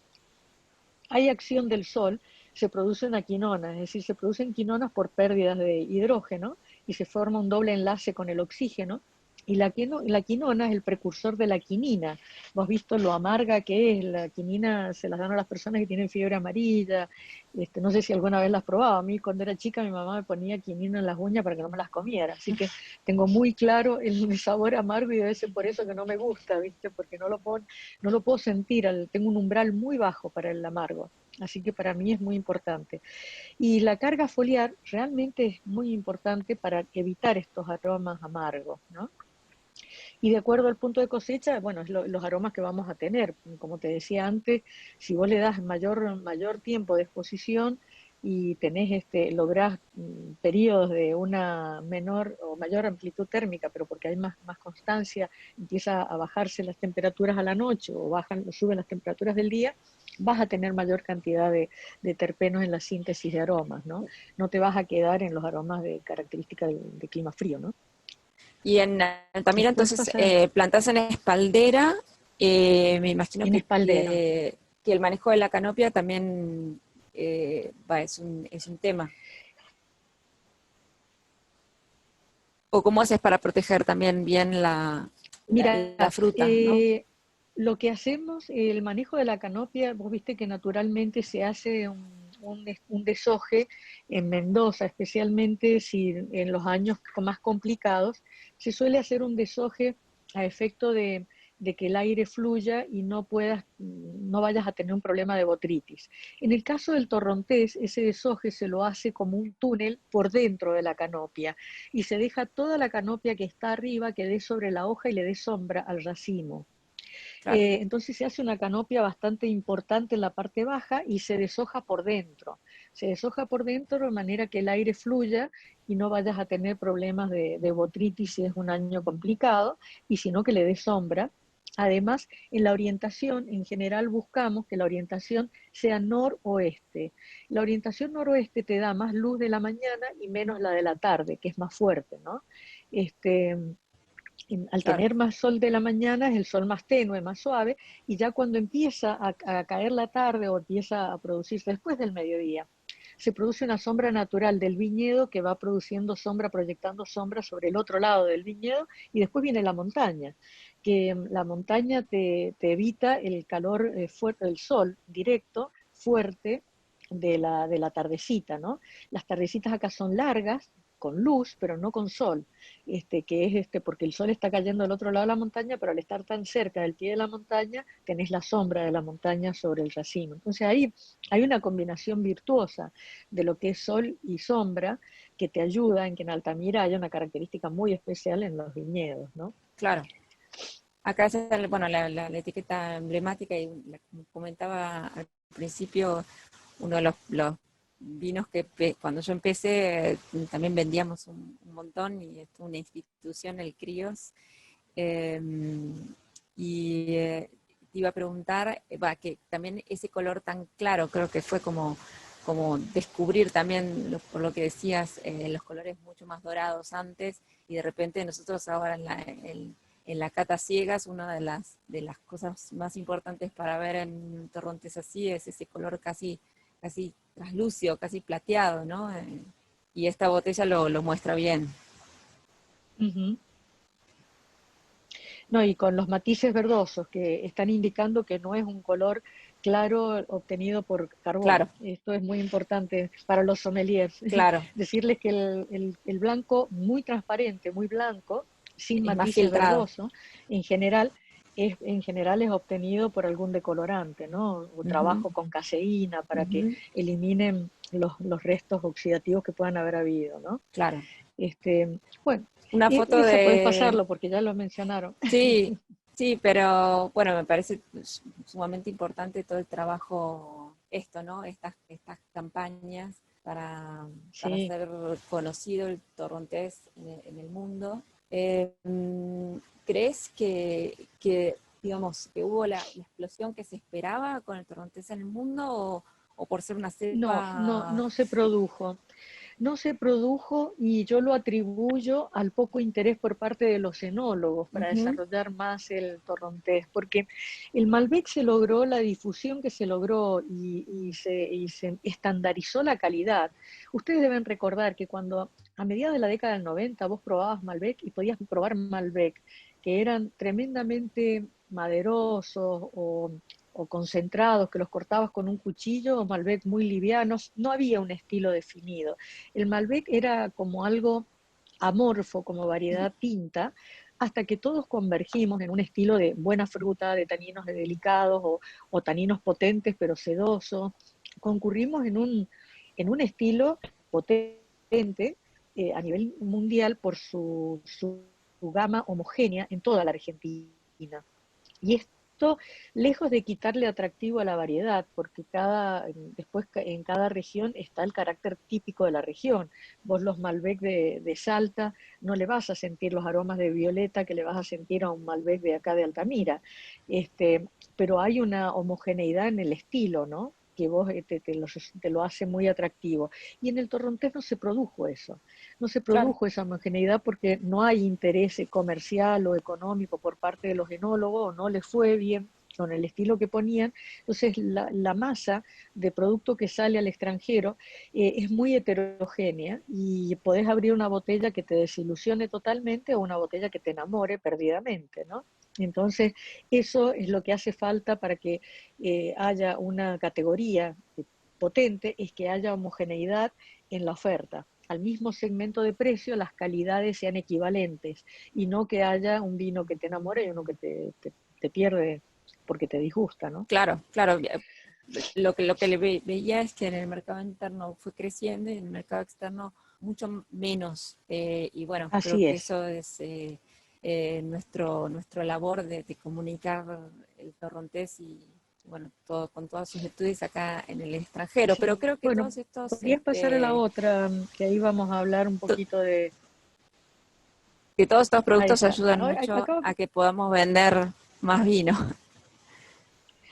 Speaker 2: hay acción del sol, se produce una quinona, es decir, se producen quinonas por pérdidas de hidrógeno y se forma un doble enlace con el oxígeno. Y la quinona es el precursor de la quinina. Vos has visto lo amarga que es, la quinina se las dan a las personas que tienen fiebre amarilla. No sé si alguna vez las has probado. A mí cuando era chica mi mamá me ponía quinina en las uñas para que no me las comiera. Así que tengo muy claro el sabor amargo y debe ser por eso que no me gusta, ¿viste? Porque no lo puedo sentir, tengo un umbral muy bajo para el amargo, así que para mí es muy importante. Y la carga foliar realmente es muy importante para evitar estos aromas amargos, ¿no? Y de acuerdo al punto de cosecha, bueno, es los aromas que vamos a tener. Como te decía antes, si vos le das mayor tiempo de exposición, y tenés lográs periodos de una menor o mayor amplitud térmica, pero porque hay más constancia, empieza a bajarse las temperaturas a la noche o suben las temperaturas del día, vas a tener mayor cantidad de terpenos en la síntesis de aromas, ¿no? No te vas a quedar en los aromas de característica de clima frío, ¿no?
Speaker 3: Y en Altamira,
Speaker 2: Después
Speaker 3: entonces,
Speaker 2: pasa
Speaker 3: plantás en espaldera, me imagino
Speaker 2: en espaldera.
Speaker 3: que el manejo de la canopia también es un tema. ¿O cómo haces para proteger también bien la
Speaker 2: Mira,
Speaker 3: fruta, ¿no?
Speaker 2: lo que hacemos, el manejo de la canopia, vos viste que naturalmente se hace un deshoje en Mendoza, especialmente si en los años más complicados, se suele hacer un deshoje a efecto de que el aire fluya y no vayas a tener un problema de botrytis. En el caso del torrontés, ese deshoje se lo hace como un túnel por dentro de la canopia y se deja toda la canopia que está arriba que dé sobre la hoja y le dé sombra al racimo.
Speaker 3: Claro,
Speaker 2: Entonces se hace una canopia bastante importante en la parte baja y se deshoja por dentro. Se deshoja por dentro de manera que el aire fluya y no vayas a tener problemas de botrytis si es un año complicado, y sino que le dé sombra. Además, en la orientación, en general buscamos que la orientación sea noroeste. La orientación noroeste te da más luz de la mañana y menos la de la tarde, que es más fuerte, ¿no? Este, al
Speaker 3: claro.
Speaker 2: tener más sol de la mañana es el sol más tenue, más suave, y ya cuando empieza a caer la tarde o empieza a producirse después del mediodía, se produce una sombra natural del viñedo que va produciendo sombra, proyectando sombra sobre el otro lado del viñedo, y después viene la montaña, que la montaña te evita el calor fuerte del sol directo, fuerte, de la tardecita, ¿no? Las tardecitas acá son largas, con luz, pero no con sol, que es porque el sol está cayendo del otro lado de la montaña, pero al estar tan cerca del pie de la montaña, tenés la sombra de la montaña sobre el racimo. Entonces ahí hay una combinación virtuosa de lo que es sol y sombra que te ayuda en que en Altamira haya una característica muy especial en los viñedos, ¿no?
Speaker 3: Claro. Acá es bueno, la etiqueta emblemática, y como comentaba al principio, uno de los vinos que cuando yo empecé también vendíamos un montón, y es una institución, el Críos. Eh, te iba a preguntar, que también ese color tan claro, creo que fue como descubrir también, por lo que decías, los colores mucho más dorados antes, y de repente nosotros ahora en la cata ciegas, una de las cosas más importantes para ver en torrontés así es ese color casi traslúcido, casi plateado, ¿no? Y esta botella lo muestra bien.
Speaker 2: Uh-huh. No, y con los matices verdosos que están indicando que no es un color claro obtenido por carbón.
Speaker 3: Claro,
Speaker 2: Esto es muy importante para los sommeliers.
Speaker 3: claro,
Speaker 2: Decirles que el blanco muy transparente, muy blanco, sin
Speaker 3: es más
Speaker 2: matices
Speaker 3: filtrado.
Speaker 2: verdosos, en general es obtenido por algún decolorante, ¿no? O
Speaker 3: Ujú,
Speaker 2: trabajo con caseína para que
Speaker 3: ujú,
Speaker 2: eliminen los restos oxidativos que puedan haber habido, ¿no?
Speaker 3: claro.
Speaker 2: Bueno,
Speaker 3: Una foto
Speaker 2: esa podés
Speaker 3: de...
Speaker 2: pasarlo porque ya lo mencionaron.
Speaker 3: Sí, sí, pero bueno, me parece sumamente importante todo el trabajo, esto, ¿no? Estas campañas para
Speaker 2: Sí.
Speaker 3: hacer conocido el torrontés en el mundo. ¿Crees digamos, que hubo la explosión que se esperaba con el torrontés en el mundo, o por ser una cepa?
Speaker 2: No se produjo. No se produjo y yo lo atribuyo al poco interés por parte de los enólogos para
Speaker 3: Ujú,
Speaker 2: desarrollar más el torrontés, porque el Malbec se logró la difusión que se logró y se estandarizó la calidad. Ustedes deben recordar que cuando a mediados de la década del 90 vos probabas Malbec y podías probar Malbec, que eran tremendamente maderosos o concentrados, que los cortabas con un cuchillo, o Malbec muy livianos, no había un estilo definido. El Malbec era como algo amorfo, como variedad tinta, hasta que todos convergimos en un estilo de buena fruta, de taninos delicados o taninos potentes pero sedosos. Concurrimos en un estilo potente a nivel mundial por su gama homogénea en toda la Argentina. Y esto esto, lejos de quitarle atractivo a la variedad, porque después en cada región está el carácter típico de la región. Vos los Malbec de Salta no le vas a sentir los aromas de violeta que le vas a sentir a un Malbec de acá de Altamira. Pero hay una homogeneidad en el estilo, ¿no? Que vos te lo hace muy atractivo. Y en el torrontés no se produjo eso, no se
Speaker 3: Claro.
Speaker 2: produjo esa homogeneidad porque no hay interés comercial o económico por parte de los enólogos, o no les fue bien con el estilo que ponían. Entonces la masa de producto que sale al extranjero es muy heterogénea y podés abrir una botella que te desilusione totalmente o una botella que te enamore perdidamente, ¿no? Entonces, eso es lo que hace falta para que haya una categoría potente, es que haya homogeneidad en la oferta. Al mismo segmento de precio, las calidades sean equivalentes y no que haya un vino que te enamore y uno que te pierde porque te disgusta, ¿no?
Speaker 3: Claro, claro. Lo que veía es que en el mercado interno fue creciendo y en el mercado externo mucho menos. Y bueno, creo
Speaker 2: Así
Speaker 3: que
Speaker 2: es.
Speaker 3: eso es nuestro labor de comunicar el torrontés y bueno, con todas sus estudios acá en el extranjero. Pero
Speaker 2: Sí.
Speaker 3: creo que
Speaker 2: Bueno,
Speaker 3: todos estos,
Speaker 2: podrías pasar a la otra, que ahí vamos a hablar un poquito de...
Speaker 3: que todos estos
Speaker 2: Ahí
Speaker 3: productos
Speaker 2: está.
Speaker 3: ayudan mucho a que podamos vender más vino.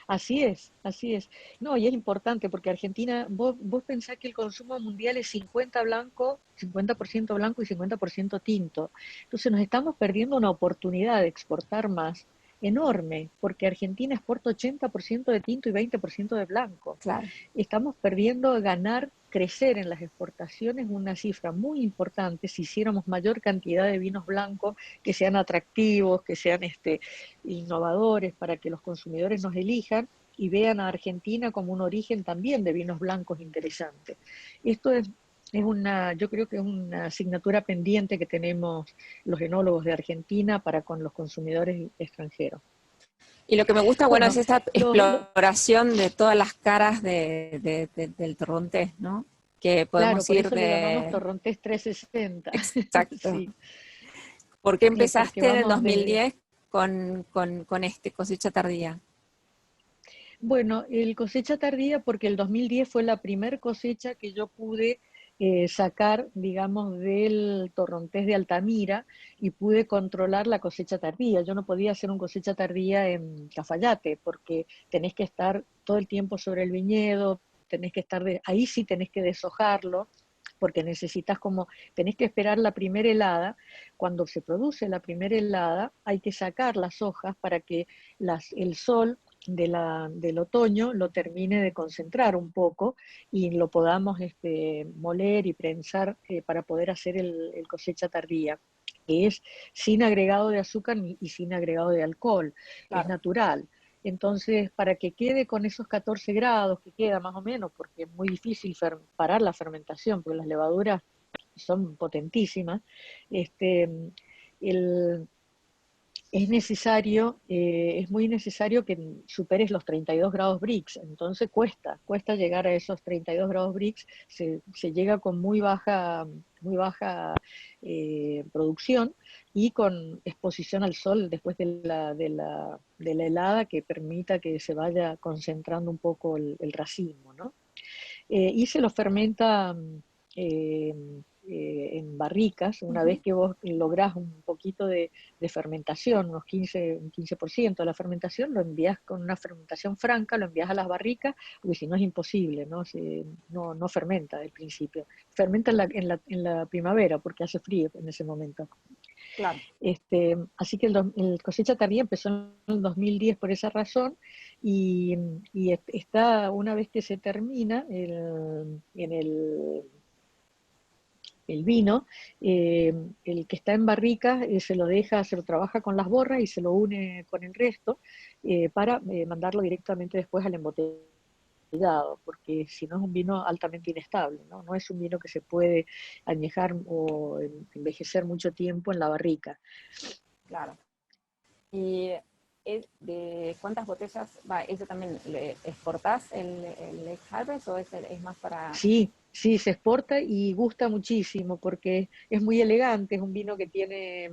Speaker 2: Así es, así es. No, y es importante porque Argentina, vos pensás que el consumo mundial es 50 blanco, 50% blanco y 50% tinto. Entonces nos estamos perdiendo una oportunidad de exportar más enorme, porque Argentina exporta 80% de tinto y 20% de blanco.
Speaker 3: Claro.
Speaker 2: Estamos perdiendo ganar, crecer en las exportaciones una cifra muy importante si hiciéramos mayor cantidad de vinos blancos que sean atractivos, que sean innovadores para que los consumidores nos elijan y vean a Argentina como un origen también de vinos blancos interesante. Esto yo creo que es una asignatura pendiente que tenemos los enólogos de Argentina para con los consumidores extranjeros.
Speaker 3: Y lo que me gusta, bueno, es
Speaker 2: Bueno,
Speaker 3: esta exploración de todas las caras del torrontés, ¿no? Que
Speaker 2: claro,
Speaker 3: podemos
Speaker 2: por
Speaker 3: ir
Speaker 2: eso le llamamos
Speaker 3: de...
Speaker 2: Torrontés 360.
Speaker 3: Exacto.
Speaker 2: Sí,
Speaker 3: ¿Por qué
Speaker 2: porque
Speaker 3: empezaste en el
Speaker 2: vamos de...
Speaker 3: 2010 con cosecha tardía?
Speaker 2: Bueno, el cosecha tardía porque el 2010 fue la primer cosecha que yo pude sacar, digamos, del Torrontés de Altamira y pude controlar la cosecha tardía. Yo no podía hacer un cosecha tardía en Cafayate porque tenés que estar todo el tiempo sobre el viñedo, ahí sí tenés que deshojarlo porque tenés que esperar la primera helada. Cuando se produce la primera helada, hay que sacar las hojas para que el sol del otoño lo termine de concentrar un poco y lo podamos moler y prensar para poder hacer el cosecha tardía, que es sin agregado de azúcar y sin agregado de alcohol, es
Speaker 3: Claro.
Speaker 2: natural. Entonces, para que quede con esos 14 grados, que queda más o menos, porque es muy difícil parar la fermentación, porque las levaduras son potentísimas, este, el, es muy necesario que superes los 32 grados Brix, entonces cuesta llegar a esos 32 grados Brix, se llega con muy baja producción y con exposición al sol después de la helada que permita que se vaya concentrando un poco el racimo, ¿no? Y se lo fermenta eh, en barricas. Una vez
Speaker 3: Uh-huh.
Speaker 2: que vos lográs un poquito de fermentación, un 15% de la fermentación, lo envías con una fermentación franca, lo envías a las barricas, porque si no es imposible, no fermenta al principio. Fermenta en la primavera, porque hace frío en ese momento.
Speaker 3: Claro.
Speaker 2: Así que el cosecha tardía empezó en el 2010 por esa razón y está, una vez que se termina el vino, el que está en barricas se lo trabaja con las borras y se lo une con el resto para mandarlo directamente después al embotellado, porque si no es un vino altamente inestable, ¿no? No es un vino que se puede añejar o envejecer mucho tiempo en la barrica.
Speaker 3: Claro. ¿Y de cuántas botellas va? ¿Eso también exportás el Lake Harvest o es más para...?
Speaker 2: Sí, sí, se exporta y gusta muchísimo porque es muy elegante, es un vino que tiene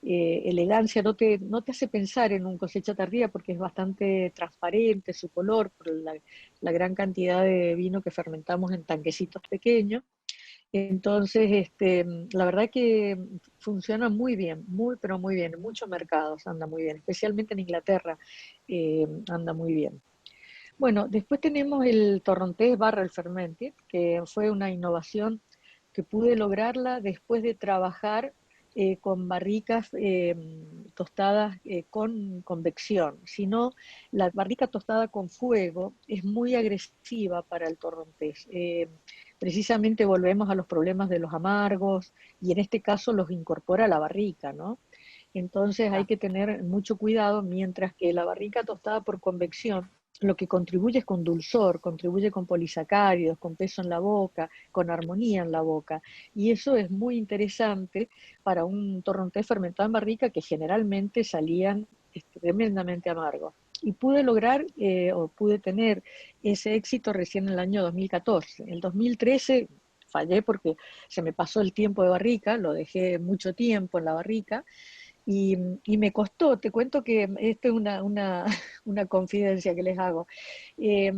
Speaker 2: elegancia, no te hace pensar en un cosecha tardía porque es bastante transparente su color por la gran cantidad de vino que fermentamos en tanquecitos pequeños. Entonces, la verdad que funciona muy bien, muy, pero muy bien. En muchos mercados anda muy bien, especialmente en Inglaterra anda muy bien. Bueno, después tenemos el Torrontés Barrel Fermented, que fue una innovación que pude lograrla después de trabajar con barricas tostadas con convección. Si no, la barrica tostada con fuego es muy agresiva para el torrontés. Precisamente volvemos a los problemas de los amargos y en este caso los incorpora la barrica, ¿no? Entonces hay que tener mucho cuidado, mientras que la barrica tostada por convección lo que contribuye es con dulzor, contribuye con polisacáridos, con peso en la boca, con armonía en la boca. Y eso es muy interesante para un torrontés fermentado en barrica que generalmente salían tremendamente amargos. Y pude lograr o pude tener ese éxito recién en el año 2014. En el 2013 fallé porque se me pasó el tiempo de barrica, lo dejé mucho tiempo en la barrica, y me costó, te cuento que esto es una confidencia que les hago. Eh,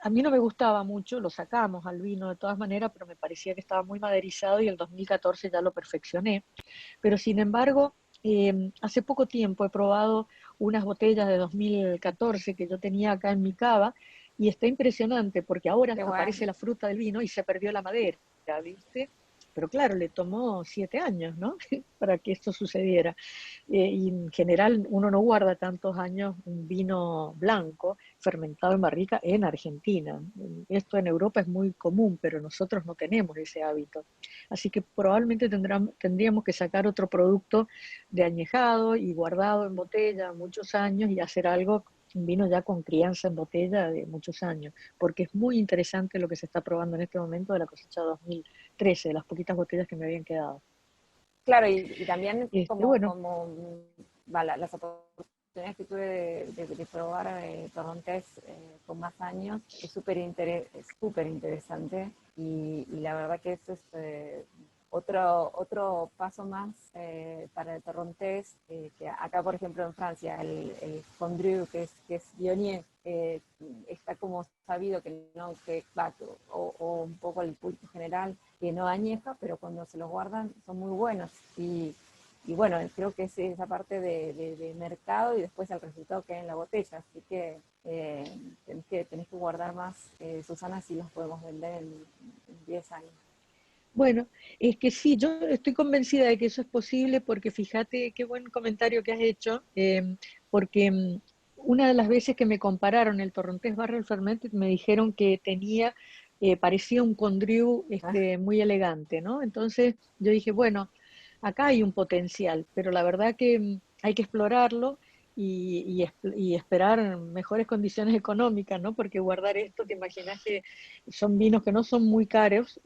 Speaker 2: a mí no me gustaba mucho, lo sacamos al vino de todas maneras, pero me parecía que estaba muy maderizado y el 2014 ya lo perfeccioné. Pero sin embargo, hace poco tiempo he probado unas botellas de 2014 que yo tenía acá en mi cava y está impresionante porque ahora
Speaker 3: Qué
Speaker 2: aparece
Speaker 3: bueno.
Speaker 2: la fruta del vino y se perdió la madera, ¿viste? Pero claro, le tomó 7 años, ¿no? Para que esto sucediera. Y en general uno no guarda tantos años un vino blanco fermentado en barrica en Argentina. Esto en Europa es muy común, pero nosotros no tenemos ese hábito. Así que probablemente tendríamos que sacar otro producto de añejado y guardado en botella muchos años y hacer algo, un vino ya con crianza en botella de muchos años, porque es muy interesante lo que se está probando en este momento de la cosecha 2013, de las poquitas botellas que me habían quedado.
Speaker 3: Claro, y también
Speaker 2: Bueno,
Speaker 3: las oportunidades que tuve de probar torrontés con más años es súper interesante y la verdad que eso es otro paso más para el torrontés, que acá por ejemplo en Francia el fondue que es Viognier, está como sabido que no, o un poco el público general que no añeja, pero cuando se los guardan son muy buenos. Y bueno, creo que es esa parte de mercado y después el resultado que hay en la botella. Así que tenés que guardar más, Susana, si los podemos vender en 10 años.
Speaker 2: bueno, es que sí, yo estoy convencida de que eso es posible porque fíjate qué buen comentario que has hecho, porque una de las veces que me compararon el Torrontés Barrel Fermented me dijeron que parecía un Condrieu
Speaker 3: Ah,
Speaker 2: muy elegante, ¿no? Entonces yo dije, bueno, acá hay un potencial, pero la verdad que hay que explorarlo y esperar mejores condiciones económicas, ¿no? Porque guardar esto, te imaginas que son vinos que no son muy caros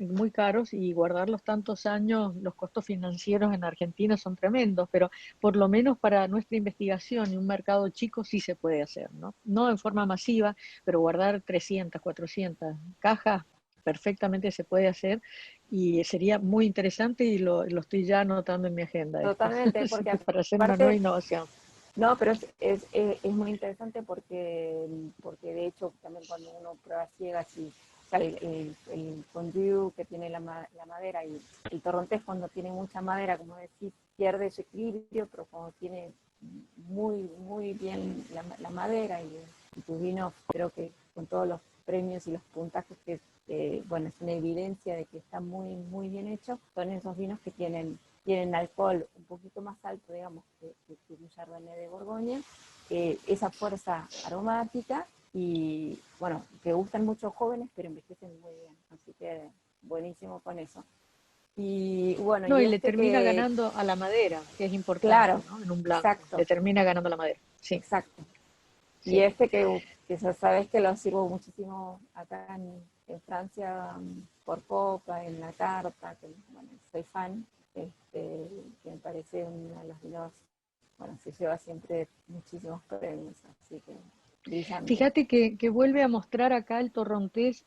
Speaker 2: y guardarlos tantos años, los costos financieros en Argentina son tremendos, pero por lo menos para nuestra investigación y un mercado chico sí se puede hacer, ¿no? No en forma masiva, pero guardar 300, 400 cajas perfectamente se puede hacer y sería muy interesante y lo estoy ya anotando en mi agenda esto.
Speaker 3: totalmente,
Speaker 2: Así
Speaker 3: porque
Speaker 2: que para hacer una nueva
Speaker 3: aparte,
Speaker 2: innovación.
Speaker 3: no, pero es muy interesante porque de hecho también cuando uno prueba ciegas y o sea, el fondue que tiene la madera y el torrontés cuando tiene mucha madera, como decís, pierde su equilibrio, pero cuando tiene muy bien la madera y tu vino, creo que con todos los premios y los puntajes que, bueno, es una evidencia de que está muy bien hecho, son esos vinos que tienen alcohol un poquito más alto, digamos, que un Chardonnay de Borgoña, esa fuerza aromática y, bueno, que gustan mucho jóvenes, pero envejecen muy bien. Así que buenísimo con eso. Y bueno,
Speaker 2: No,
Speaker 3: y
Speaker 2: y le
Speaker 3: este
Speaker 2: termina
Speaker 3: que,
Speaker 2: ganando a la madera, que es
Speaker 3: claro,
Speaker 2: importante, ¿no? En un blanco,
Speaker 3: exacto,
Speaker 2: le termina ganando la madera. Sí,
Speaker 3: exacto. Y
Speaker 2: sí.
Speaker 3: este que ya sabes que lo sirvo muchísimo acá en Francia, por copa, en la carta, que bueno, soy fan, que me parece uno de los vinos, bueno, se lleva siempre muchísimos premios, así que brillante.
Speaker 2: Fíjate que vuelve a mostrar acá el torrontés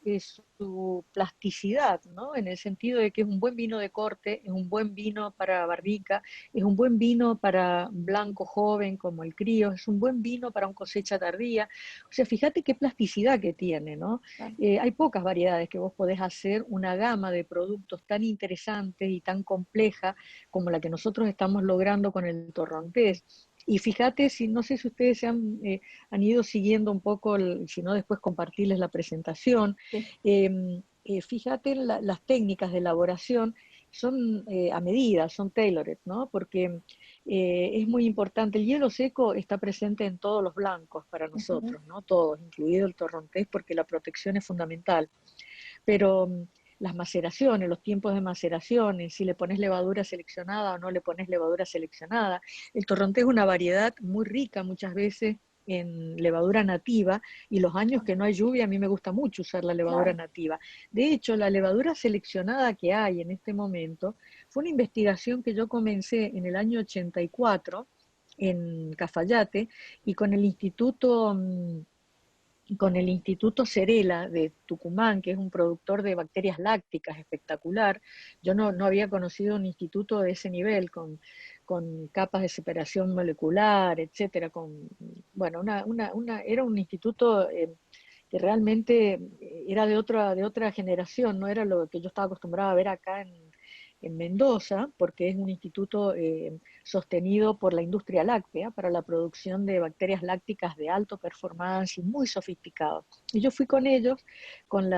Speaker 2: su plasticidad, ¿no? En el sentido de que es un buen vino de corte, es un buen vino para barrica, es un buen vino para blanco joven como el crío, es un buen vino para un cosecha tardía. O sea, fíjate qué plasticidad que tiene, ¿no?
Speaker 3: Claro.
Speaker 2: Hay pocas variedades que vos podés hacer una gama de productos tan interesantes y tan compleja como la que nosotros estamos logrando con el torrontés. Y fíjate, si no sé si ustedes han ido siguiendo un poco, si no después compartirles la presentación.
Speaker 3: Sí.
Speaker 2: Fíjate, las técnicas de elaboración son a medida, son tailored, ¿no? Porque es muy importante. El hielo seco está presente en todos los blancos para
Speaker 3: Ujú.
Speaker 2: nosotros, ¿no? Todos, incluido el torrontés, porque la protección es fundamental. Pero las maceraciones, los tiempos de maceraciones, si le pones levadura seleccionada o no le pones levadura seleccionada. El torrontés es una variedad muy rica muchas veces en levadura nativa, y los años que no hay lluvia a mí me gusta mucho usar la levadura
Speaker 3: Claro.
Speaker 2: nativa. De hecho, la levadura seleccionada que hay en este momento fue una investigación que yo comencé en el año 84 en Cafayate, y con el Instituto Cerela de Tucumán, que es un productor de bacterias lácticas espectacular. Yo no había conocido un instituto de ese nivel, con capas de separación molecular, etcétera. Bueno, era un instituto que realmente era de otra generación, no era lo que yo estaba acostumbrada a ver acá en Mendoza, porque es un instituto sostenido por la industria láctea para la producción de bacterias lácticas de alto performance y muy sofisticados. Y yo fui con ellos con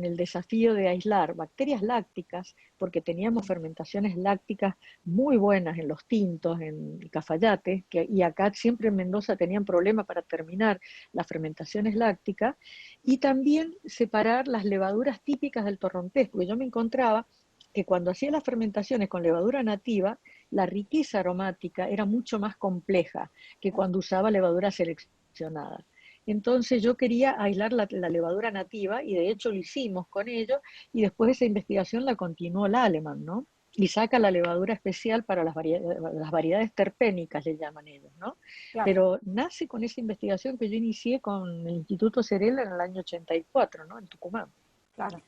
Speaker 2: el desafío de aislar bacterias lácticas, porque teníamos fermentaciones lácticas muy buenas en los tintos, en Cafayate, y acá siempre en Mendoza tenían problemas para terminar las fermentaciones lácticas, y también separar las levaduras típicas del torrontés, porque yo me encontraba que cuando hacía las fermentaciones con levadura nativa, la riqueza aromática era mucho más compleja que cuando usaba levadura seleccionada. Entonces yo quería aislar la levadura nativa, y de hecho lo hicimos con ellos, y después esa investigación la continuó la Alemán, ¿no? Y saca la levadura especial para las variedades terpénicas, le llaman ellos, ¿no?
Speaker 3: Claro.
Speaker 2: Pero nace con esa investigación que yo inicié con el Instituto Cerela en el año 84, ¿no? En Tucumán.
Speaker 3: Claro.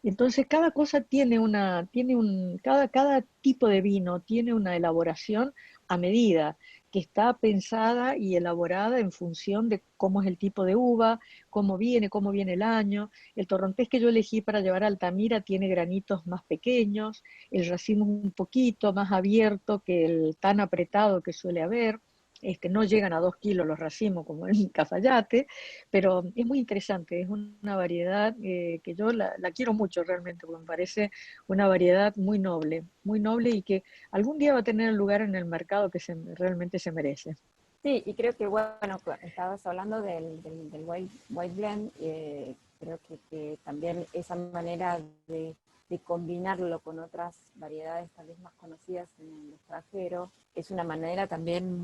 Speaker 2: Entonces cada cosa cada tipo de vino tiene una elaboración a medida, que está pensada y elaborada en función de cómo es el tipo de uva, cómo viene el año. El torrontés que yo elegí para llevar a Altamira tiene granitos más pequeños, el racimo un poquito más abierto que el tan apretado que suele haber. No llegan a 2 kilos los racimos como en Cafayate, pero es muy interesante, es una variedad que yo la quiero mucho realmente, porque me parece una variedad muy noble, y que algún día va a tener el lugar en el mercado que realmente se merece.
Speaker 3: Sí, y creo que, bueno, estabas hablando del white blend, creo que también esa manera de combinarlo con otras variedades tal vez más conocidas en el extranjero, es una manera también,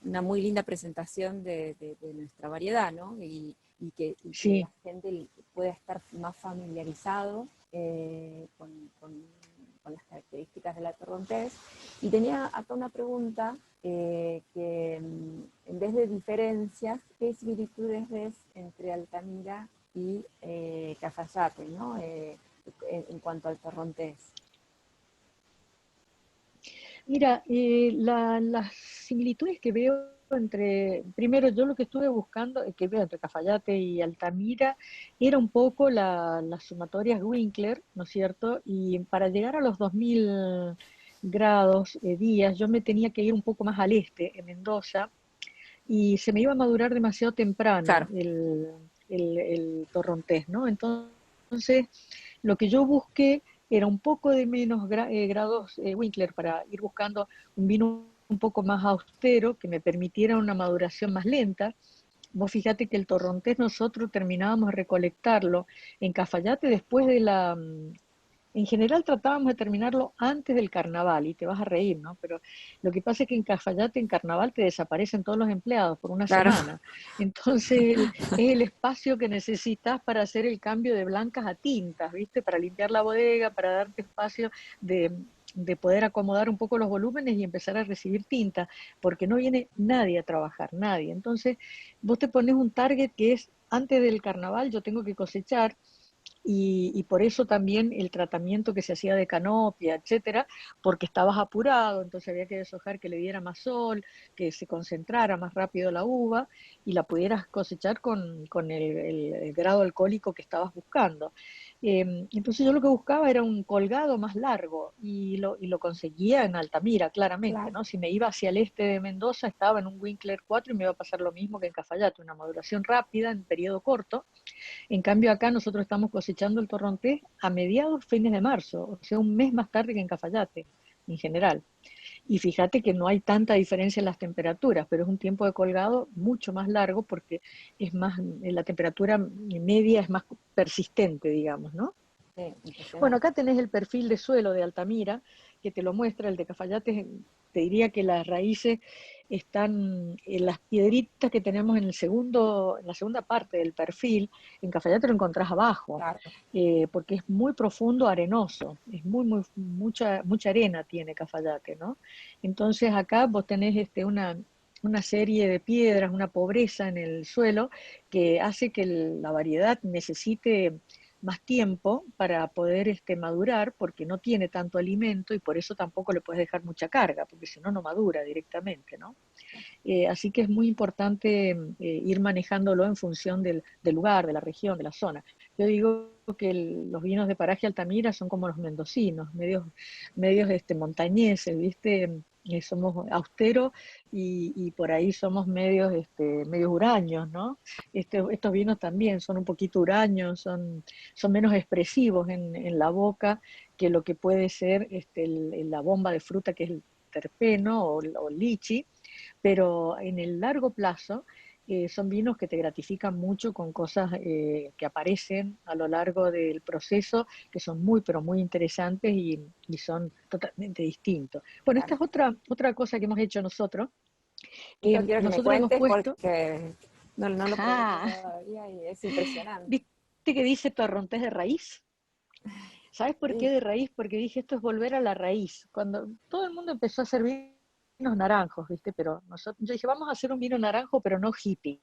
Speaker 3: una muy linda presentación de nuestra variedad, ¿no? Y que la
Speaker 2: Sí.
Speaker 3: gente pueda estar más familiarizado con las características de la torrontés. Y tenía acá una pregunta que en vez de diferencias, ¿qué similitudes ves entre Altamira y Cafayate, ¿no? En cuanto al torrontés?
Speaker 2: Mira, las similitudes que veo primero yo lo que estuve buscando, que veo entre Cafayate y Altamira, era un poco las sumatorias Winkler, ¿no es cierto? Y para llegar a los 2000 grados días, yo me tenía que ir un poco más al este, en Mendoza, y se me iba a madurar demasiado temprano
Speaker 3: Claro.
Speaker 2: el torrontés, ¿no? Entonces, lo que yo busqué era un poco de menos grados Winkler, para ir buscando un vino un poco más austero, que me permitiera una maduración más lenta. Vos fíjate que el torrontés nosotros terminábamos de recolectarlo en Cafayate después de en general tratábamos de terminarlo antes del carnaval, y te vas a reír, ¿no? Pero lo que pasa es que en Cafayate, en carnaval, te desaparecen todos los empleados por una
Speaker 3: Claro.
Speaker 2: semana. Entonces, es el espacio que necesitas para hacer el cambio de blancas a tintas, ¿viste? Para limpiar la bodega, para darte espacio de de poder acomodar un poco los volúmenes y empezar a recibir tinta, porque no viene nadie a trabajar, nadie. Entonces, vos te pones un target que es antes del carnaval, yo tengo que cosechar, y por eso también el tratamiento que se hacía de canopia, etcétera, porque estabas apurado, entonces había que deshojar que le diera más sol, que se concentrara más rápido la uva y la pudieras cosechar con el grado alcohólico que estabas buscando. Entonces yo lo que buscaba era un colgado más largo y lo conseguía en Altamira, claramente,
Speaker 3: Claro.
Speaker 2: ¿no? Si me iba hacia el este de Mendoza, estaba en un Winkler 4 y me iba a pasar lo mismo que en Cafayate, una maduración rápida en periodo corto. En cambio, acá nosotros estamos cosechando el torrontés a mediados, fines de marzo, o sea, un mes más tarde que en Cafayate, en general. Y fíjate que no hay tanta diferencia en las temperaturas, pero es un tiempo de colgado mucho más largo porque es más, la temperatura media es más persistente, digamos, ¿no?
Speaker 3: Sí,
Speaker 2: Bueno,
Speaker 3: impresionante.
Speaker 2: acá tenés el perfil de suelo de Altamira, que te lo muestra, el de Cafayate, te diría que las raíces están en las piedritas que tenemos en en la segunda parte del perfil, en Cafayate lo encontrás abajo,
Speaker 3: Claro,
Speaker 2: porque es muy profundo, arenoso, es mucha arena tiene Cafayate, ¿no? Entonces acá vos tenés una serie de piedras, una pobreza en el suelo que hace que la variedad necesite más tiempo para poder madurar porque no tiene tanto alimento y por eso tampoco le puedes dejar mucha carga, porque si no, no madura directamente, ¿no? Así que es muy importante ir manejándolo en función del lugar, de la región, de la zona. Yo digo que los vinos de paraje Altamira son como los mendocinos, medios montañeses, ¿viste? Somos austeros y por ahí somos medios huraños, ¿no? Estos vinos también son un poquito huraños, son menos expresivos en la boca que lo que puede ser la bomba de fruta que es el terpeno o lichi, pero en el largo plazo son vinos que te gratifican mucho con cosas que aparecen a lo largo del proceso, que son muy, pero muy interesantes y son totalmente distintos. Bueno, esta
Speaker 3: claro.
Speaker 2: es otra cosa que hemos hecho nosotros.
Speaker 3: Esto quiero que me
Speaker 2: Nosotros hemos
Speaker 3: cuentes
Speaker 2: puesto,
Speaker 3: porque no lo probé
Speaker 2: ajá,
Speaker 3: todavía y es impresionante.
Speaker 2: ¿viste que dice torrontés de raíz? ¿Sabes por qué
Speaker 3: Sí,
Speaker 2: de raíz? Porque dije, esto es volver a la raíz. Cuando todo el mundo empezó a hacer vinos naranjos, ¿viste? Pero yo dije, vamos a hacer un vino naranjo, pero no hippie.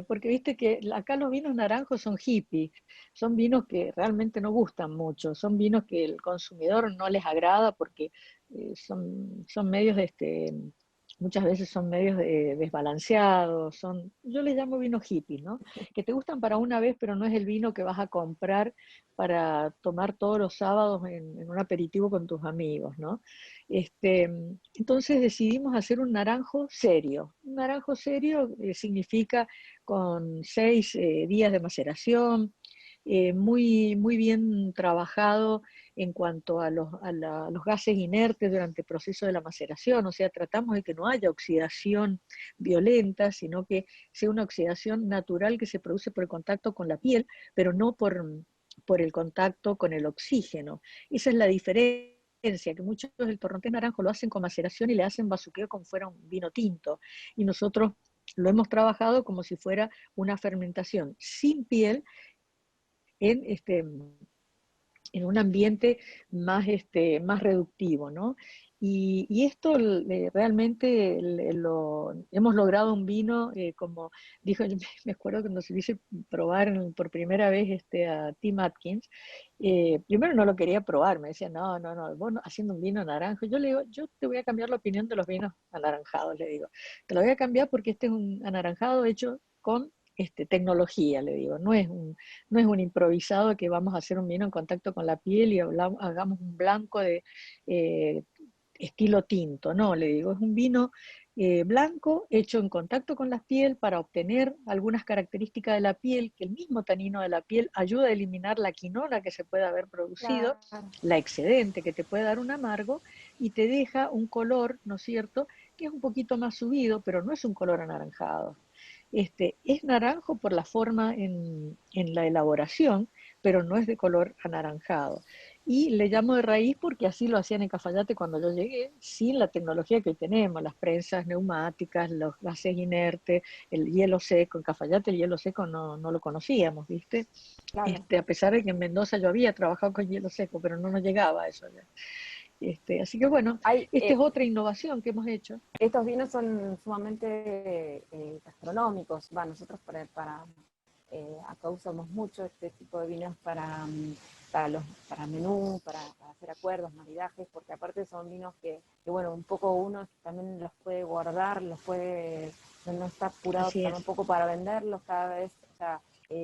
Speaker 2: Porque viste que acá los vinos naranjos son hippie, son vinos que realmente no gustan mucho, son vinos que el consumidor no les agrada porque son medios muchas veces son medios desbalanceados, yo les llamo vinos hippies, ¿no? Que te gustan para una vez, pero no es el vino que vas a comprar para tomar todos los sábados en un aperitivo con tus amigos, ¿no? Este, entonces decidimos hacer un naranjo serio. Un naranjo serio significa con 6 días de maceración, muy bien trabajado en cuanto a los gases inertes durante el proceso de la maceración, o sea, tratamos de que no haya oxidación violenta, sino que sea una oxidación natural que se produce por el contacto con la piel, pero no por el contacto con el oxígeno. Esa es la diferencia, que muchos del torrontés naranjo lo hacen con maceración y le hacen bazuqueo como fuera un vino tinto, y nosotros lo hemos trabajado como si fuera una fermentación sin piel en en un ambiente más reductivo, ¿no? Y esto realmente lo hemos logrado un vino, como dijo, me acuerdo cuando se dice probar por primera vez a Tim Atkins, primero no lo quería probar, me decía, no, vos haciendo un vino naranjo, yo le digo, yo te voy a cambiar la opinión de los vinos anaranjados, le digo, te lo voy a cambiar porque este es un anaranjado hecho con tecnología, le digo, no es un improvisado que vamos a hacer un vino en contacto con la piel y hagamos un blanco de eh, estilo tinto. No, le digo, es un vino blanco hecho en contacto con la piel para obtener algunas características de la piel, que el mismo tanino de la piel ayuda a eliminar la quinona que se puede haber producido,
Speaker 3: claro.
Speaker 2: la excedente que te puede dar un amargo, y te deja un color, ¿no es cierto?, que es un poquito más subido, pero no es un color anaranjado. Es naranjo por la forma en la elaboración, pero no es de color anaranjado. y le llamo de raíz porque así lo hacían en Cafayate cuando yo llegué, sin la tecnología que hoy tenemos, las prensas neumáticas, los gases inertes, el hielo seco. En Cafayate el hielo seco no lo conocíamos, ¿viste?
Speaker 3: Claro.
Speaker 2: A pesar de que en Mendoza yo había trabajado con hielo seco, pero no nos llegaba a eso allá. Así que bueno,
Speaker 3: Hay,
Speaker 2: esta es otra innovación que hemos hecho.
Speaker 3: estos vinos son sumamente gastronómicos. Nosotros acá usamos mucho este tipo de vinos para menú, para hacer acuerdos, maridajes, porque aparte son vinos que bueno, un poco uno también los puede guardar, no está apurado
Speaker 2: Así es.
Speaker 3: tampoco para venderlos cada vez. O sea,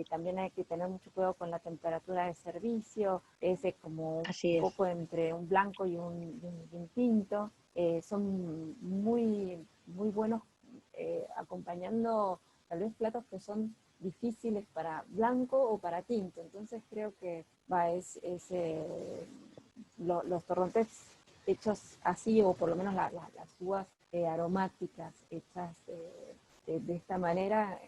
Speaker 3: también hay que tener mucho cuidado con la temperatura de servicio, ese como
Speaker 2: Así
Speaker 3: un
Speaker 2: es.
Speaker 3: poco entre un blanco y un tinto. Son muy, muy buenos acompañando tal vez platos que son difíciles para blanco o para tinto. Entonces creo que los torrontés hechos así, o por lo menos las uvas aromáticas hechas de esta manera,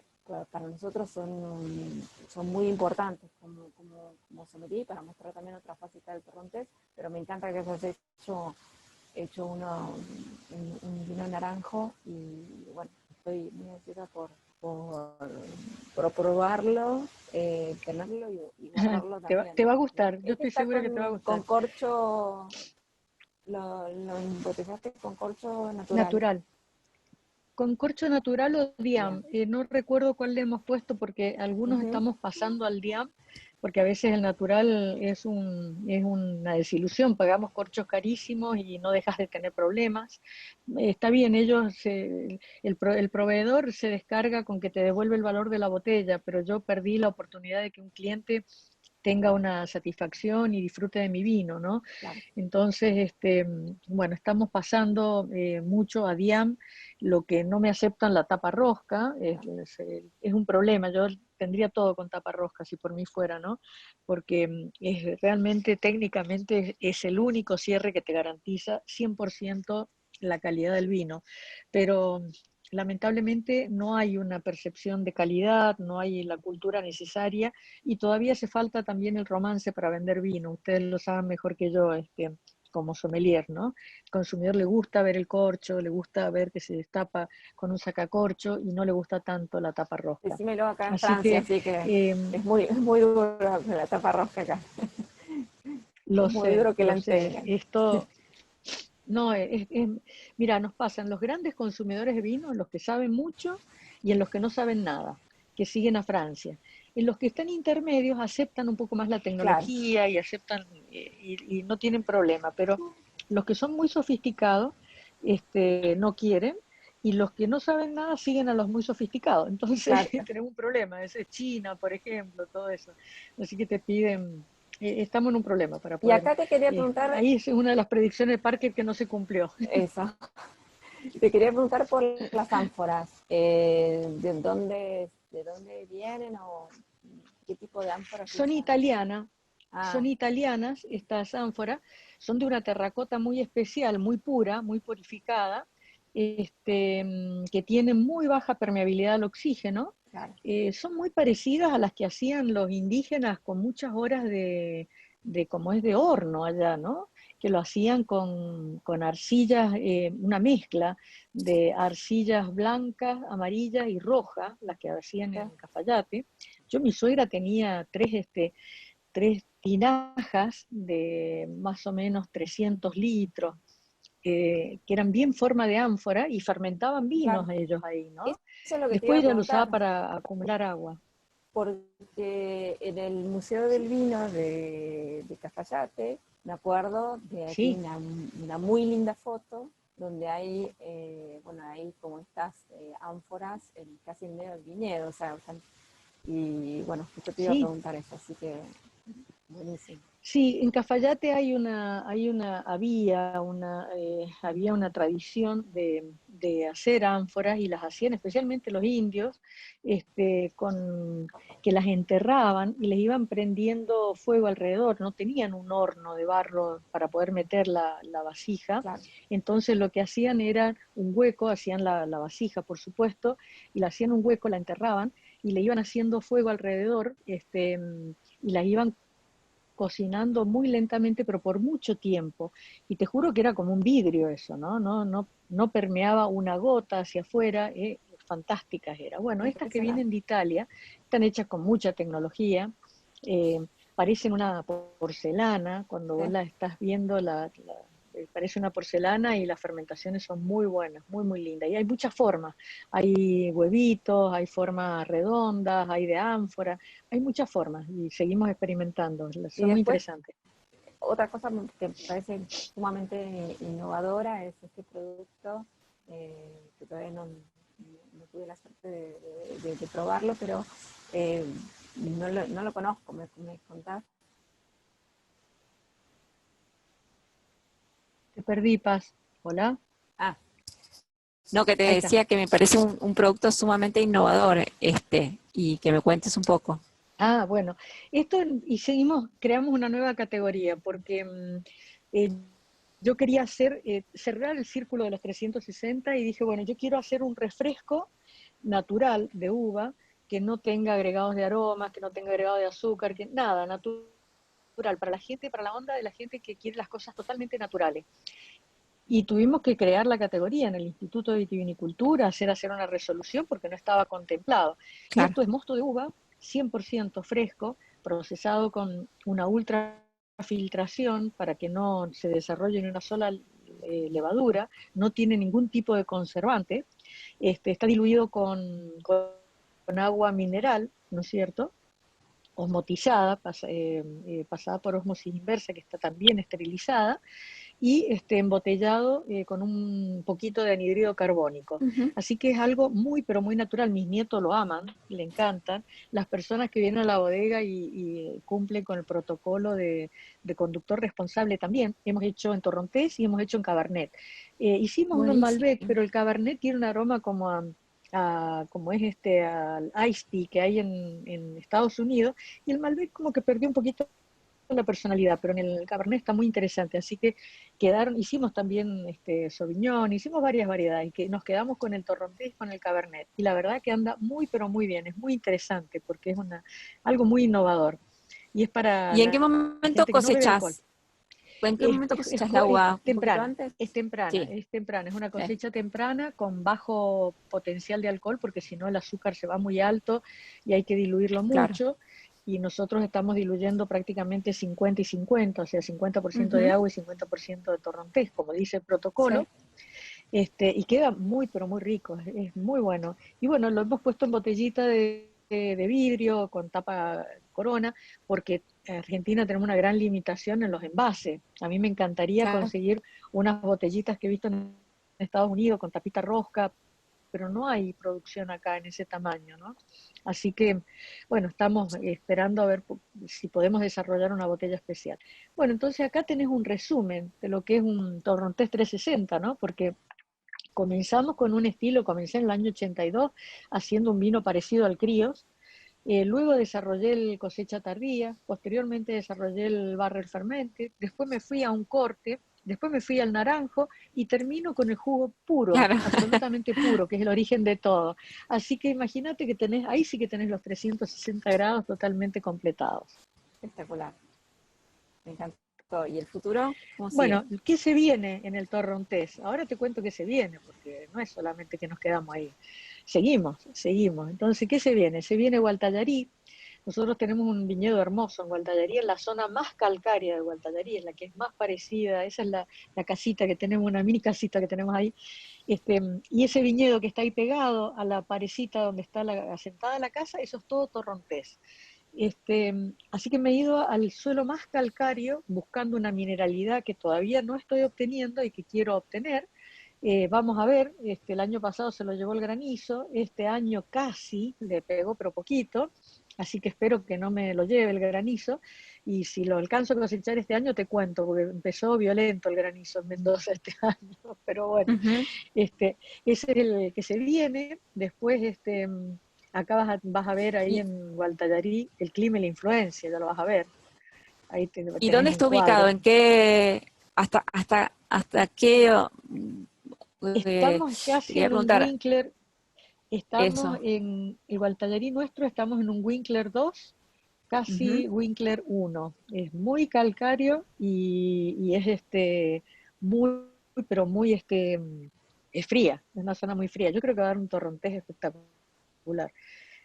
Speaker 3: para nosotros son muy importantes como sommelier, para mostrar también otra faceta del torrontés, pero me encanta que hayas hecho un vino naranjo y bueno, estoy muy ansiosa por probarlo, tenerlo y guardarlo también.
Speaker 2: Te va a gustar, yo
Speaker 3: Este
Speaker 2: estoy
Speaker 3: está
Speaker 2: segura que te va a
Speaker 3: con
Speaker 2: gustar.
Speaker 3: corcho, lo embotellaste con corcho natural.
Speaker 2: Natural. Con corcho natural o DIAM,
Speaker 3: Bien.
Speaker 2: no recuerdo cuál le hemos puesto porque algunos
Speaker 3: Uh-huh.
Speaker 2: estamos pasando al DIAM, porque a veces el natural es una desilusión, pagamos corchos carísimos y no dejas de tener problemas. Está bien, el proveedor se descarga con que te devuelve el valor de la botella, pero yo perdí la oportunidad de que un cliente tenga una satisfacción y disfrute de mi vino, ¿no?
Speaker 3: Claro.
Speaker 2: Entonces, bueno, estamos pasando mucho a DIAM, lo que no me aceptan la tapa rosca, es un problema, yo tendría todo con tapa rosca si por mí fuera, ¿no? Porque realmente técnicamente es el único cierre que te garantiza 100% la calidad del vino, pero lamentablemente no hay una percepción de calidad, no hay la cultura necesaria y todavía hace falta también el romance para vender vino. Ustedes lo saben mejor que yo, como sommelier, ¿no? Al consumidor le gusta ver el corcho, le gusta ver que se destapa con un sacacorcho y no le gusta tanto la tapa rosca.
Speaker 3: Decímelo acá en
Speaker 2: Así
Speaker 3: Francia,
Speaker 2: que
Speaker 3: así que es muy duro la tapa rosca acá. Es muy duro que la
Speaker 2: lo sé.
Speaker 3: entreguen.
Speaker 2: Esto, no, mira, nos pasan los grandes consumidores de vino, los que saben mucho y en los que no saben nada, que siguen a Francia. En los que están intermedios aceptan un poco más la
Speaker 3: Claro.
Speaker 2: tecnología y aceptan y no tienen problema, pero los que son muy sofisticados no quieren y los que no saben nada siguen a los muy sofisticados. Entonces
Speaker 3: Claro.
Speaker 2: tenemos un problema, ese es China, por ejemplo, todo eso. Así que te piden estamos en un problema para
Speaker 3: Y
Speaker 2: poder.
Speaker 3: acá te quería preguntar
Speaker 2: Ahí es una de las predicciones de Parker que no se cumplió.
Speaker 3: eso. Te quería preguntar por las ánforas. ¿De dónde vienen o qué tipo de ánforas
Speaker 2: Son
Speaker 3: usan?
Speaker 2: italianas,
Speaker 3: Ah,
Speaker 2: son italianas estas ánforas, son de una terracota muy especial, muy pura, muy purificada, que tienen muy baja permeabilidad al oxígeno.
Speaker 3: claro.
Speaker 2: Son muy parecidas a las que hacían los indígenas con muchas horas como es de horno allá, ¿no? Que lo hacían con arcillas, una mezcla de arcillas blancas, amarillas y rojas, las que hacían
Speaker 3: Sí.
Speaker 2: en Cafayate. Mi suegra tenía tres tinajas de más o menos 300 litros, que eran bien forma de ánfora y fermentaban
Speaker 3: Claro.
Speaker 2: vinos ellos ahí, ¿no?
Speaker 3: Eso es lo que te iba
Speaker 2: Después
Speaker 3: a
Speaker 2: ella lo usaba
Speaker 3: preguntar,
Speaker 2: para acumular agua.
Speaker 3: porque en el Museo del Vino de Cafayate, me acuerdo de aquí
Speaker 2: Sí,
Speaker 3: una muy linda foto donde hay, bueno, hay como estas ánforas casi en medio del viñedo, o sea, y bueno, justo te iba a
Speaker 2: sí.
Speaker 3: preguntar eso, así que buenísimo.
Speaker 2: Sí, en Cafayate había una tradición de hacer ánforas y las hacían especialmente los indios, que las enterraban y les iban prendiendo fuego alrededor, no tenían un horno de barro para poder meter la vasija,
Speaker 3: Claro.
Speaker 2: entonces lo que hacían era un hueco, hacían la vasija por supuesto, y le hacían un hueco, la enterraban y le iban haciendo fuego alrededor, y las iban cocinando muy lentamente, pero por mucho tiempo. Y te juro que era como un vidrio eso, ¿no? No permeaba una gota hacia afuera, fantásticas eran. Bueno, estas que vienen de Italia están hechas con mucha tecnología, eh, parecen una porcelana, cuando vos la estás viendo, parece una porcelana y las fermentaciones son muy buenas, muy, muy lindas. Y hay muchas formas, hay huevitos, hay formas redondas, hay de ánfora, hay muchas formas y seguimos experimentando, son muy interesantes.
Speaker 3: Otra cosa que me parece sumamente innovadora es este producto, que todavía no tuve la suerte de probarlo, pero no lo conozco, ¿me contás?
Speaker 2: Te perdí, Paz. ¿Hola?
Speaker 3: Ah, no, que te decía que me parece un producto sumamente innovador, y que me cuentes un poco.
Speaker 2: Ah, bueno, creamos una nueva categoría porque yo quería cerrar el círculo de los 360 y dije, bueno, yo quiero hacer un refresco natural de uva que no tenga agregados de aromas, que no tenga agregado de azúcar, que nada, natural, para la gente, para la onda de la gente que quiere las cosas totalmente naturales. Y tuvimos que crear la categoría en el Instituto de Vitivinicultura, hacer una resolución porque no estaba contemplado.
Speaker 3: Claro.
Speaker 2: Y esto es mosto de uva, 100% fresco, procesado con una ultrafiltración para que no se desarrolle en una sola levadura, no tiene ningún tipo de conservante, está diluido con agua mineral, ¿no es cierto?, osmotizada, pasada por osmosis inversa, que está también esterilizada, y embotellado con un poquito de anhídrido carbónico. Así que es algo muy, pero muy natural. Mis nietos lo aman, le encantan. Las personas que vienen a la bodega y cumplen con el protocolo de conductor responsable también. Hemos hecho en Torrontés y hemos hecho en Cabernet. Hicimos uno en Malbec, pero el Cabernet tiene un aroma como como es al Iced Tea que hay en Estados Unidos, y el Malbec como que perdió un poquito la personalidad, pero en el Cabernet está muy interesante, así que hicimos también Sauvignon, hicimos varias variedades, y que nos quedamos con el Torrontés, con el Cabernet, y la verdad que anda muy, pero muy bien, es muy interesante, porque es algo muy innovador, y es para
Speaker 3: ¿Y en qué
Speaker 2: la
Speaker 3: momento
Speaker 2: gente que no bebe alcohol.
Speaker 3: cosechas? ¿En qué momento cosechas la uva? ¿Un poquito antes?
Speaker 2: Es temprana,
Speaker 3: Sí.
Speaker 2: es temprana, es una cosecha temprana con bajo potencial de alcohol, porque si no el azúcar se va muy alto y hay que diluirlo mucho, y nosotros estamos diluyendo prácticamente 50 y 50, o sea, 50% de agua y 50% de torrontés, como dice el protocolo, y queda muy, pero muy rico, es muy bueno. Y bueno, lo hemos puesto en botellita de vidrio con tapa Corona, porque en Argentina tenemos una gran limitación en los envases. A mí me encantaría conseguir unas botellitas que he visto en Estados Unidos con tapita rosca, pero no hay producción acá en ese tamaño, ¿no? Así que, bueno, estamos esperando a ver si podemos desarrollar una botella especial. Bueno, entonces acá tenés un resumen de lo que es un Torrontés 360, ¿no? Porque comencé en el año 82 haciendo un vino parecido al Críos, luego desarrollé el cosecha tardía, posteriormente desarrollé el barrel fermente, después me fui a un corte, después me fui al naranjo y termino con el jugo puro, absolutamente puro, que es el origen de todo. Así que imagínate que ahí sí que tenés los 360 grados totalmente completados.
Speaker 3: Espectacular. Me encantó. ¿Y el futuro? ¿Cómo sigue?
Speaker 2: Bueno, ¿qué se viene en el Torrontés? Ahora te cuento qué se viene, porque no es solamente que nos quedamos ahí. Seguimos. Entonces, ¿qué se viene? Se viene Gualtallarí. Nosotros tenemos un viñedo hermoso en Gualtallarí, en la zona más calcárea de Gualtallarí, es la que es más parecida, esa es la casita que tenemos, una mini casita que tenemos ahí. Y ese viñedo que está ahí pegado a la parecita donde está asentada la casa, eso es todo Torrontés. Así que me he ido al suelo más calcáreo buscando una mineralidad que todavía no estoy obteniendo y que quiero obtener. Vamos a ver, el año pasado se lo llevó el granizo, este año casi le pegó, pero poquito, así que espero que no me lo lleve el granizo, y si lo alcanzo a cosechar este año te cuento, porque empezó violento el granizo en Mendoza este año, pero bueno, ese es el que se viene. Después acá vas a ver ahí en Gualtallarí el clima y la influencia, ya lo vas a ver. Ahí
Speaker 3: ¿Y dónde está ubicado? ¿En qué, hasta qué,
Speaker 2: estamos casi
Speaker 3: quería
Speaker 2: en un
Speaker 3: preguntar
Speaker 2: Winkler, estamos
Speaker 3: eso?
Speaker 2: en el Gualtallarí nuestro, estamos en un Winkler 2, casi Winkler 1. Es muy calcáreo y es muy, pero muy es fría, es una zona muy fría. Yo creo que va a dar un torrontés espectacular.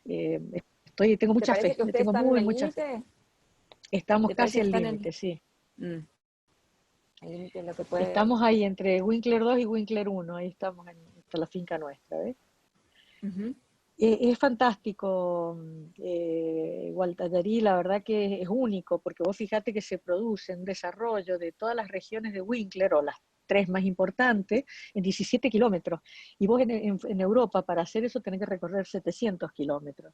Speaker 2: Eh, tengo
Speaker 3: ¿Te
Speaker 2: mucha
Speaker 3: parece
Speaker 2: fe,
Speaker 3: que
Speaker 2: le
Speaker 3: ustedes
Speaker 2: tengo
Speaker 3: están en
Speaker 2: muy
Speaker 3: el
Speaker 2: mucha fe.
Speaker 3: límite?
Speaker 2: Estamos
Speaker 3: ¿Te parece
Speaker 2: casi
Speaker 3: que
Speaker 2: al
Speaker 3: están
Speaker 2: límite, sí.
Speaker 3: Mm, el límite de lo que puede...
Speaker 2: Estamos ahí entre Winkler 2 y Winkler 1, ahí estamos hasta la finca nuestra, ¿ves?
Speaker 3: Ujú.
Speaker 2: Es fantástico, Gualtallarí, la verdad que es único, porque vos fíjate que se produce un desarrollo de todas las regiones de Winkler, o las tres más importantes, en 17 kilómetros. Y vos en Europa, para hacer eso, tenés que recorrer 700 kilómetros.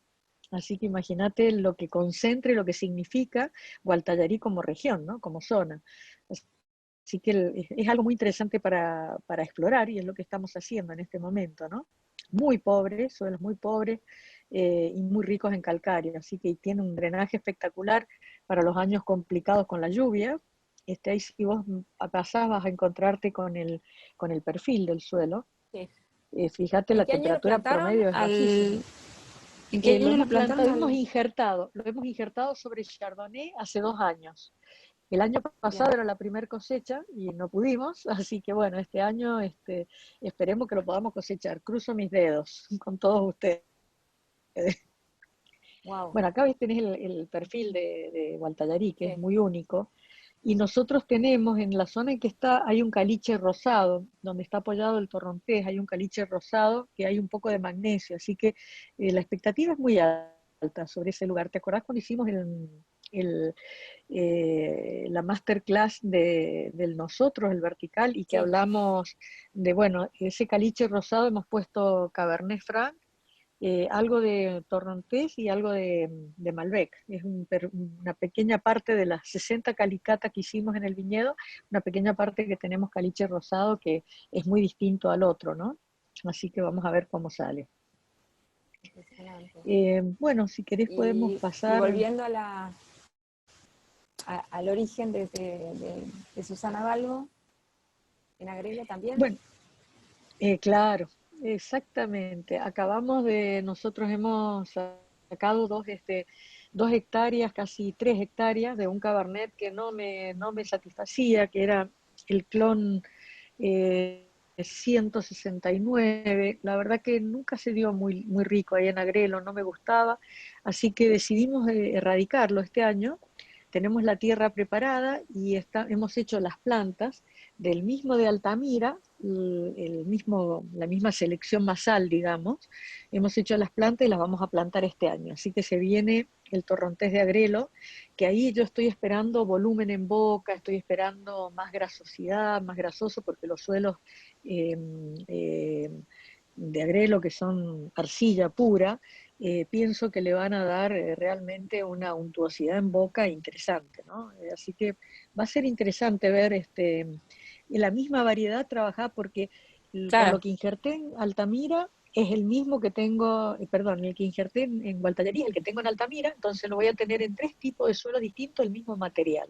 Speaker 2: Así que imagínate lo que concentra y lo que significa Gualtallarí como región, ¿no? Como zona. Así que es algo muy interesante para explorar y es lo que estamos haciendo en este momento, ¿no? Muy pobres, suelos muy pobres y muy ricos en calcárea, así que tiene un drenaje espectacular para los años complicados con la lluvia. Ahí si vos pasás vas a encontrarte con el perfil del suelo.
Speaker 3: Sí.
Speaker 2: Fíjate,
Speaker 3: ¿En
Speaker 2: la
Speaker 3: qué año lo
Speaker 2: temperatura
Speaker 3: plantaron?
Speaker 2: promedio es bajísima.
Speaker 3: ¿En qué
Speaker 2: Lo
Speaker 3: año lo
Speaker 2: hemos plantado,
Speaker 3: plantaron?
Speaker 2: lo hemos injertado sobre Chardonnay hace 2 años. El año pasado
Speaker 3: Bien.
Speaker 2: era la primera cosecha y no pudimos, así que bueno, este año esperemos que lo podamos cosechar. Cruzo mis dedos con todos ustedes.
Speaker 3: Wow.
Speaker 2: Bueno, acá ves, tenés el perfil de Gualtallarí, que es
Speaker 3: Sí.
Speaker 2: muy único. Y nosotros tenemos en la zona en que está, hay un caliche rosado, donde está apoyado el torrontés, hay un caliche rosado que hay un poco de magnesio, así que la expectativa es muy alta sobre ese lugar. ¿Te acordás cuando hicimos el, la masterclass del nosotros, el vertical, y que
Speaker 3: Sí.
Speaker 2: hablamos de, bueno, ese caliche rosado hemos puesto Cabernet Franc, algo de Torrontés y algo de Malbec? Es una pequeña parte de las 60 calicatas que hicimos en el viñedo, una pequeña parte que tenemos caliche rosado que es muy distinto al otro, ¿no? Así que vamos a ver cómo sale.
Speaker 3: Impresionante.
Speaker 2: Bueno, si querés podemos
Speaker 3: Y
Speaker 2: pasar.
Speaker 3: volviendo al origen de Susana Balbo, en Agrelo también.
Speaker 2: Bueno, claro, exactamente. Nosotros hemos sacado 2 hectáreas, casi 3 hectáreas de un cabernet que no me satisfacía, que era el clon 169. La verdad que nunca se dio muy, muy rico ahí en Agrelo, no me gustaba, así que decidimos erradicarlo este año. Tenemos la tierra preparada y hemos hecho las plantas del mismo de Altamira, la misma selección masal, digamos. Hemos hecho las plantas y las vamos a plantar este año. Así que se viene el torrontés de Agrelo, que ahí yo estoy esperando volumen en boca, estoy esperando más grasosidad, más grasoso, porque los suelos eh, eh, de Agrelo, que son arcilla pura, pienso que le van a dar realmente una untuosidad en boca interesante, ¿no? Así que va a ser interesante ver la misma variedad trabajada, porque con
Speaker 3: Claro.
Speaker 2: lo que injerté en Altamira es el mismo que tengo, perdón, el que injerté en Gualtallarí, el que tengo en Altamira, entonces lo voy a tener en 3 tipos de suelo distintos, el mismo material.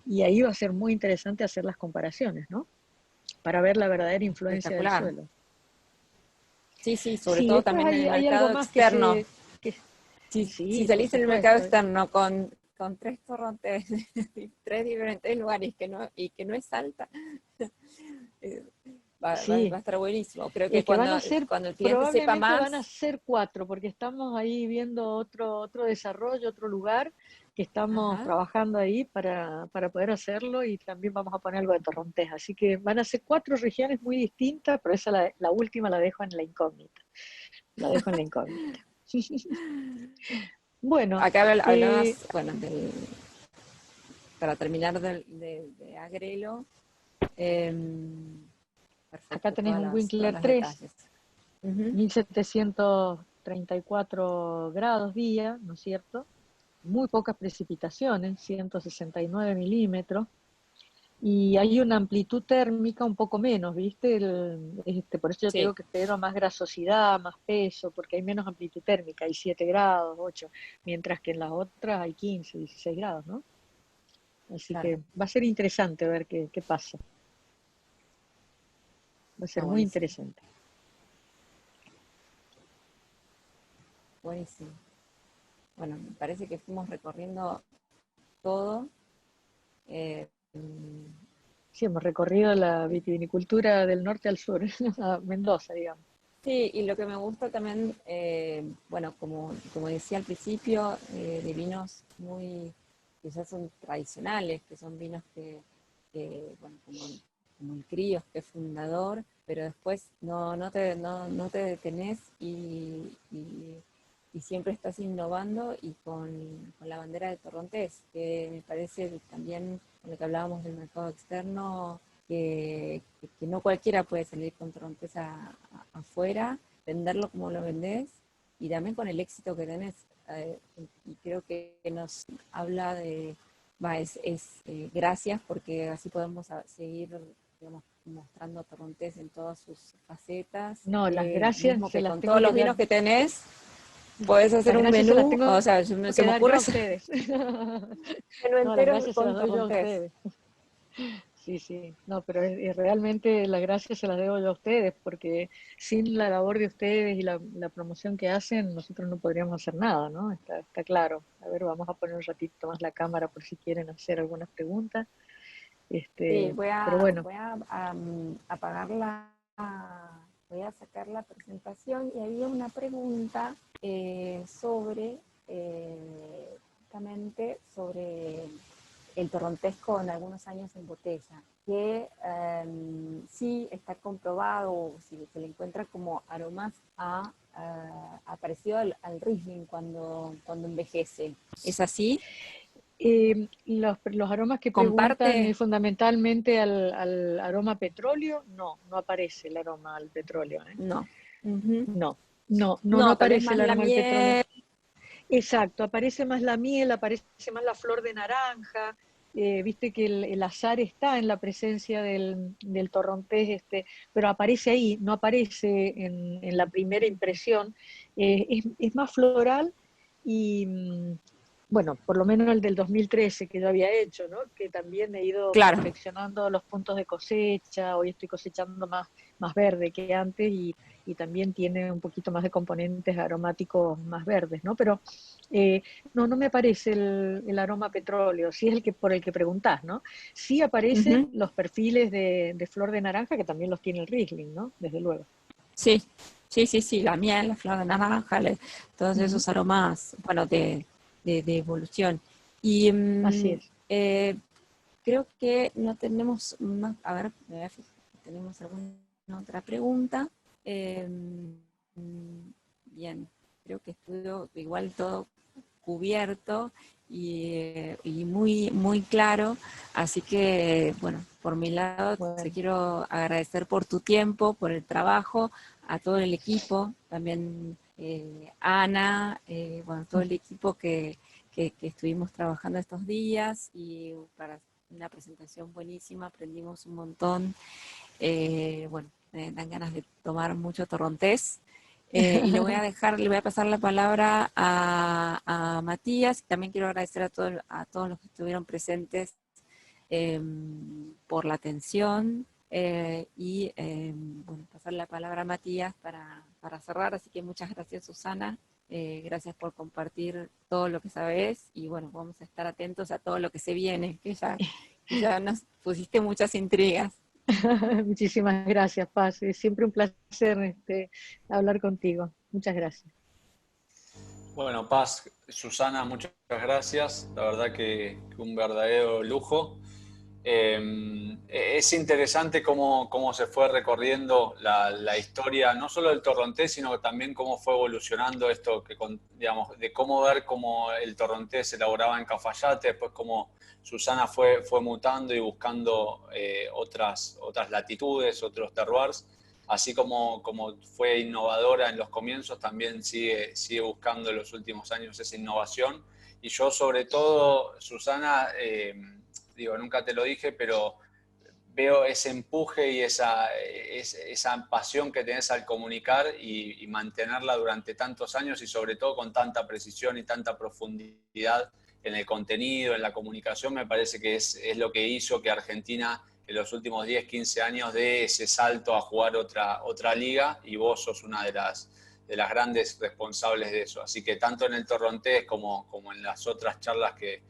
Speaker 2: Y ahí va a ser muy interesante hacer las comparaciones, ¿no? Para ver la verdadera influencia del
Speaker 3: Espectacular.
Speaker 2: suelo.
Speaker 3: Sí, sí, sobre
Speaker 2: Sí,
Speaker 3: todo
Speaker 2: después
Speaker 3: también en el
Speaker 2: hay algo
Speaker 3: mercado
Speaker 2: más
Speaker 3: externo.
Speaker 2: que
Speaker 3: Si
Speaker 2: sí, por
Speaker 3: salís en el mercado
Speaker 2: supuesto.
Speaker 3: externo con tres torrontes de tres diferentes lugares y que no es alta, eh, va a
Speaker 2: Sí,
Speaker 3: estar buenísimo. Creo que
Speaker 2: es que van a ser,
Speaker 3: cuando el cliente sepa
Speaker 2: probablemente van a
Speaker 3: más,
Speaker 2: ser 4, porque estamos ahí viendo otro desarrollo, otro lugar que estamos
Speaker 3: ajá,
Speaker 2: trabajando ahí para poder hacerlo, y también vamos a poner algo de torrontés. Así que van a ser 4 regiones muy distintas, pero esa la última la dejo en la incógnita. La dejo en la incógnita. Bueno,
Speaker 3: acá
Speaker 2: eh,
Speaker 3: hablabas, bueno, para terminar de Agrelo,
Speaker 2: acá
Speaker 3: perfecto,
Speaker 2: tenés un
Speaker 3: todos
Speaker 2: Winkler
Speaker 3: los
Speaker 2: 3,
Speaker 3: detalles. Ujú.
Speaker 2: 1734 grados día, ¿no es cierto? Muy pocas precipitaciones, 169 milímetros, y hay una amplitud térmica un poco menos, ¿viste? Por eso yo te
Speaker 3: Sí,
Speaker 2: digo que espero más grasosidad, más peso, porque hay menos amplitud térmica, hay 7 grados, 8, mientras que en las otras hay 15, 16 grados, ¿no? Así
Speaker 3: claro,
Speaker 2: que va a ser interesante ver qué pasa. Va a
Speaker 3: está
Speaker 2: ser muy
Speaker 3: buenísimo,
Speaker 2: interesante.
Speaker 3: buenísimo. bueno, me parece que fuimos recorriendo todo.
Speaker 2: Sí, hemos recorrido la vitivinicultura del norte al sur, a Mendoza, digamos.
Speaker 3: Sí, y lo que me gusta también, bueno, como decía al principio, de vinos muy, que ya son tradicionales, que son vinos bueno, como el Críos, que es fundador, pero después no te detenés y siempre estás innovando y con la bandera de Torrontés, que me parece también, con lo que hablábamos del mercado externo, que no cualquiera puede salir con Torrontés afuera, venderlo como lo vendés y también con el éxito que tenés. Y creo que nos habla de, gracias porque así podemos seguir, digamos, mostrando Torrontés en todas sus facetas,
Speaker 2: No, las gracias
Speaker 3: mismo
Speaker 2: se
Speaker 3: que
Speaker 2: las
Speaker 3: con
Speaker 2: tengo
Speaker 3: todos
Speaker 2: que
Speaker 3: los
Speaker 2: dar.
Speaker 3: vinos que tenés, podés hacer
Speaker 2: Las
Speaker 3: un
Speaker 2: gracias se las
Speaker 3: menú,
Speaker 2: tengo
Speaker 3: o sea, se me
Speaker 2: que dar yo
Speaker 3: ocurre
Speaker 2: a
Speaker 3: hacer
Speaker 2: ustedes.
Speaker 3: menú
Speaker 2: No, las
Speaker 3: entero
Speaker 2: gracias se las
Speaker 3: con
Speaker 2: doy yo a
Speaker 3: Torrontés.
Speaker 2: ustedes. Sí, sí, no, pero realmente las gracias se las debo yo a ustedes, porque sin la labor de ustedes y la promoción que hacen, nosotros no podríamos hacer nada, ¿no? Está claro. A ver, vamos a poner un ratito más la cámara por si quieren hacer algunas preguntas.
Speaker 3: Sí,
Speaker 2: Pero bueno,
Speaker 3: voy a apagar voy a sacar la presentación y había una pregunta justamente sobre el torrontés con algunos años en botella, que sí está comprobado, o si se le encuentra como aromas parecido al Riesling cuando envejece. ¿Es así?
Speaker 2: los aromas que preguntan
Speaker 3: Comparte,
Speaker 2: fundamentalmente al aroma petróleo, no aparece el aroma al petróleo, ¿eh?
Speaker 3: no. Ujú.
Speaker 2: No
Speaker 3: No, tal vez
Speaker 2: aparece
Speaker 3: más
Speaker 2: el
Speaker 3: la
Speaker 2: aroma al petróleo.
Speaker 3: miel.
Speaker 2: Exacto, aparece más la miel, aparece más la flor de naranja. Viste que el azar está en la presencia del torrontés, pero aparece ahí, no aparece en la primera impresión. Es más floral y, bueno, por lo menos el del 2013 que yo había hecho, ¿no? Que también he ido
Speaker 3: Claro,
Speaker 2: perfeccionando los puntos de cosecha, hoy estoy cosechando más verde que antes y también tiene un poquito más de componentes aromáticos más verdes, ¿no? Pero no me aparece el aroma a petróleo, sí es el que por el que preguntás, ¿no? Sí aparecen
Speaker 3: ujú.
Speaker 2: los perfiles de flor de naranja, que también los tiene el Riesling, ¿no? Desde luego.
Speaker 3: Sí, sí, la miel, la flor de naranja, todos
Speaker 2: Ujú.
Speaker 3: esos aromas, bueno, de evolución. Y
Speaker 2: Así es.
Speaker 3: creo que no tenemos más, a ver, me voy a fijar, ¿tenemos alguna otra pregunta? Bien, creo que estuvo igual todo cubierto y muy, muy claro. Así que, bueno, por mi lado, te
Speaker 2: Bueno,
Speaker 3: quiero agradecer por tu tiempo, por el trabajo, a todo el equipo, también Ana, bueno, todo el equipo que estuvimos trabajando estos días y para una presentación buenísima, aprendimos un montón. Bueno, me dan ganas de tomar mucho torrontés. Y le voy a pasar la palabra a Matías. También quiero agradecer a todos los que estuvieron presentes por la atención bueno, pasar la palabra a Matías para cerrar. Así que muchas gracias, Susana. Gracias por compartir todo lo que sabes y bueno, vamos a estar atentos a todo lo que se viene, que ya nos pusiste muchas intrigas.
Speaker 2: muchísimas gracias, Paz. Es siempre un placer hablar contigo. Muchas gracias.
Speaker 1: Bueno, Paz, Susana, muchas gracias. La verdad que un verdadero lujo. Es interesante cómo se fue recorriendo la historia, no solo del torrontés, sino también cómo fue evolucionando esto, digamos, de cómo ver cómo el torrontés se elaboraba en Cafayate, después cómo Susana fue mutando y buscando otras latitudes, otros terroirs. Así como fue innovadora en los comienzos, también sigue buscando en los últimos años esa innovación. Y yo sobre todo, Susana, digo, nunca te lo dije, pero veo ese empuje y esa pasión que tenés al comunicar y mantenerla durante tantos años y sobre todo con tanta precisión y tanta profundidad en el contenido, en la comunicación, me parece que es lo que hizo que Argentina en los últimos 10, 15 años dé ese salto a jugar otra liga y vos sos una las grandes responsables de eso. Así que tanto en el Torrontés como en las otras charlas que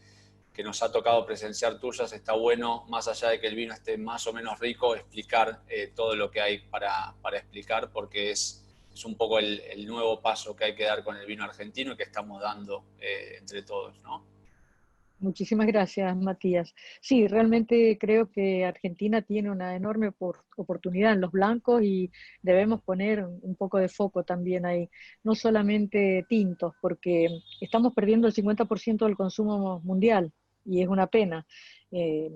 Speaker 1: nos ha tocado presenciar tuyas, está bueno, más allá de que el vino esté más o menos rico, explicar todo lo que hay para explicar, porque es un poco el nuevo paso que hay que dar con el vino argentino y que estamos dando entre todos, ¿no?
Speaker 2: Muchísimas gracias, Matías. Sí, realmente creo que Argentina tiene una enorme oportunidad en los blancos y debemos poner un poco de foco también ahí. No solamente tintos, porque estamos perdiendo el 50% del consumo mundial y es una pena. Eh,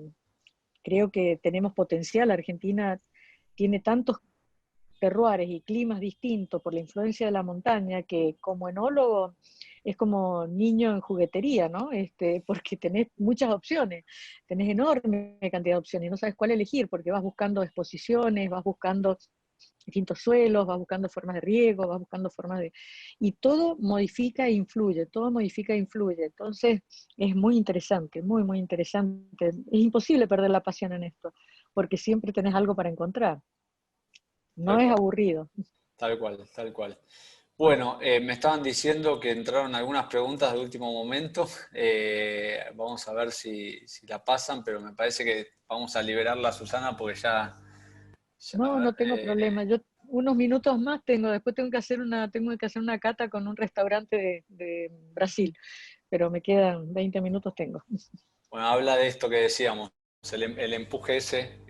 Speaker 2: Creo que tenemos potencial. Argentina tiene tantos terroires y climas distintos por la influencia de la montaña, que como enólogo es como niño en juguetería, ¿no? Porque tenés muchas opciones, tenés enorme cantidad de opciones y no sabes cuál elegir, porque vas buscando exposiciones, vas buscando distintos suelos, vas buscando formas de riego, vas buscando formas de... Y todo modifica e influye, todo modifica e influye. Entonces es muy interesante, muy, muy interesante. Es imposible perder la pasión en esto, porque siempre tenés algo para encontrar. No
Speaker 1: Tal
Speaker 2: es
Speaker 1: cual,
Speaker 2: aburrido.
Speaker 1: tal cual, tal cual. Bueno, me estaban diciendo que entraron algunas preguntas de último momento. Vamos a ver si la pasan, pero me parece que vamos a liberarla, Susana, porque a
Speaker 2: No,
Speaker 1: ver,
Speaker 2: no tengo problema. Yo unos minutos más tengo, después tengo que hacer una cata con un restaurante de Brasil, pero me quedan 20 minutos tengo.
Speaker 1: bueno, habla de esto que decíamos, el empuje ese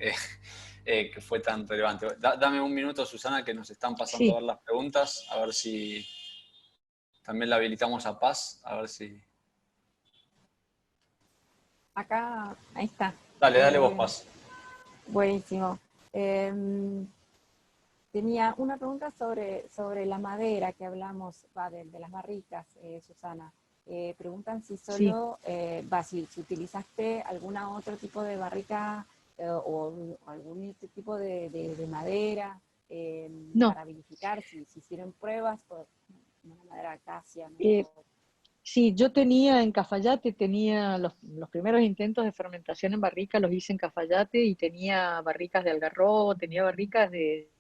Speaker 1: que fue tan relevante. Dame un minuto, Susana, que nos están pasando a
Speaker 2: Sí,
Speaker 1: ver las preguntas, a ver si también la habilitamos a Paz, a ver si...
Speaker 3: Acá, ahí está.
Speaker 1: Dale vos,
Speaker 3: Eh,
Speaker 1: Paz.
Speaker 3: Buenísimo. Tenía una pregunta sobre la madera que hablamos, de las barricas, Susana. Preguntan si
Speaker 2: sí.
Speaker 3: solo, si utilizaste alguna otro tipo de barrica o algún otro tipo de madera
Speaker 2: No,
Speaker 3: para vinificar, si hicieron pruebas, por una madera acacia,
Speaker 2: eh,
Speaker 3: ¿no?
Speaker 2: sí, yo tenía en Cafayate, tenía los primeros intentos de fermentación en barrica, los hice en Cafayate y tenía barricas de algarrobo, tenía barricas de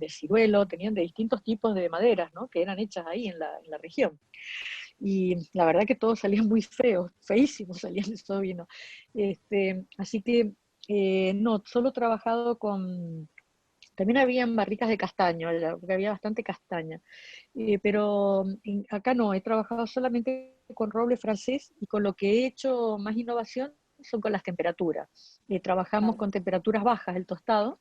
Speaker 2: ciruelo, tenían de distintos tipos de maderas, ¿no? Que eran hechas ahí en la región. Y la verdad que todos salían muy feos, feísimos salían esos vinos. Así que no, solo he trabajado con, también habían barricas de castaño, porque había bastante castaña, pero acá no, he trabajado solamente con roble francés y con lo que he hecho más innovación son con las temperaturas. Trabajamos
Speaker 3: Claro.
Speaker 2: con temperaturas bajas, el tostado,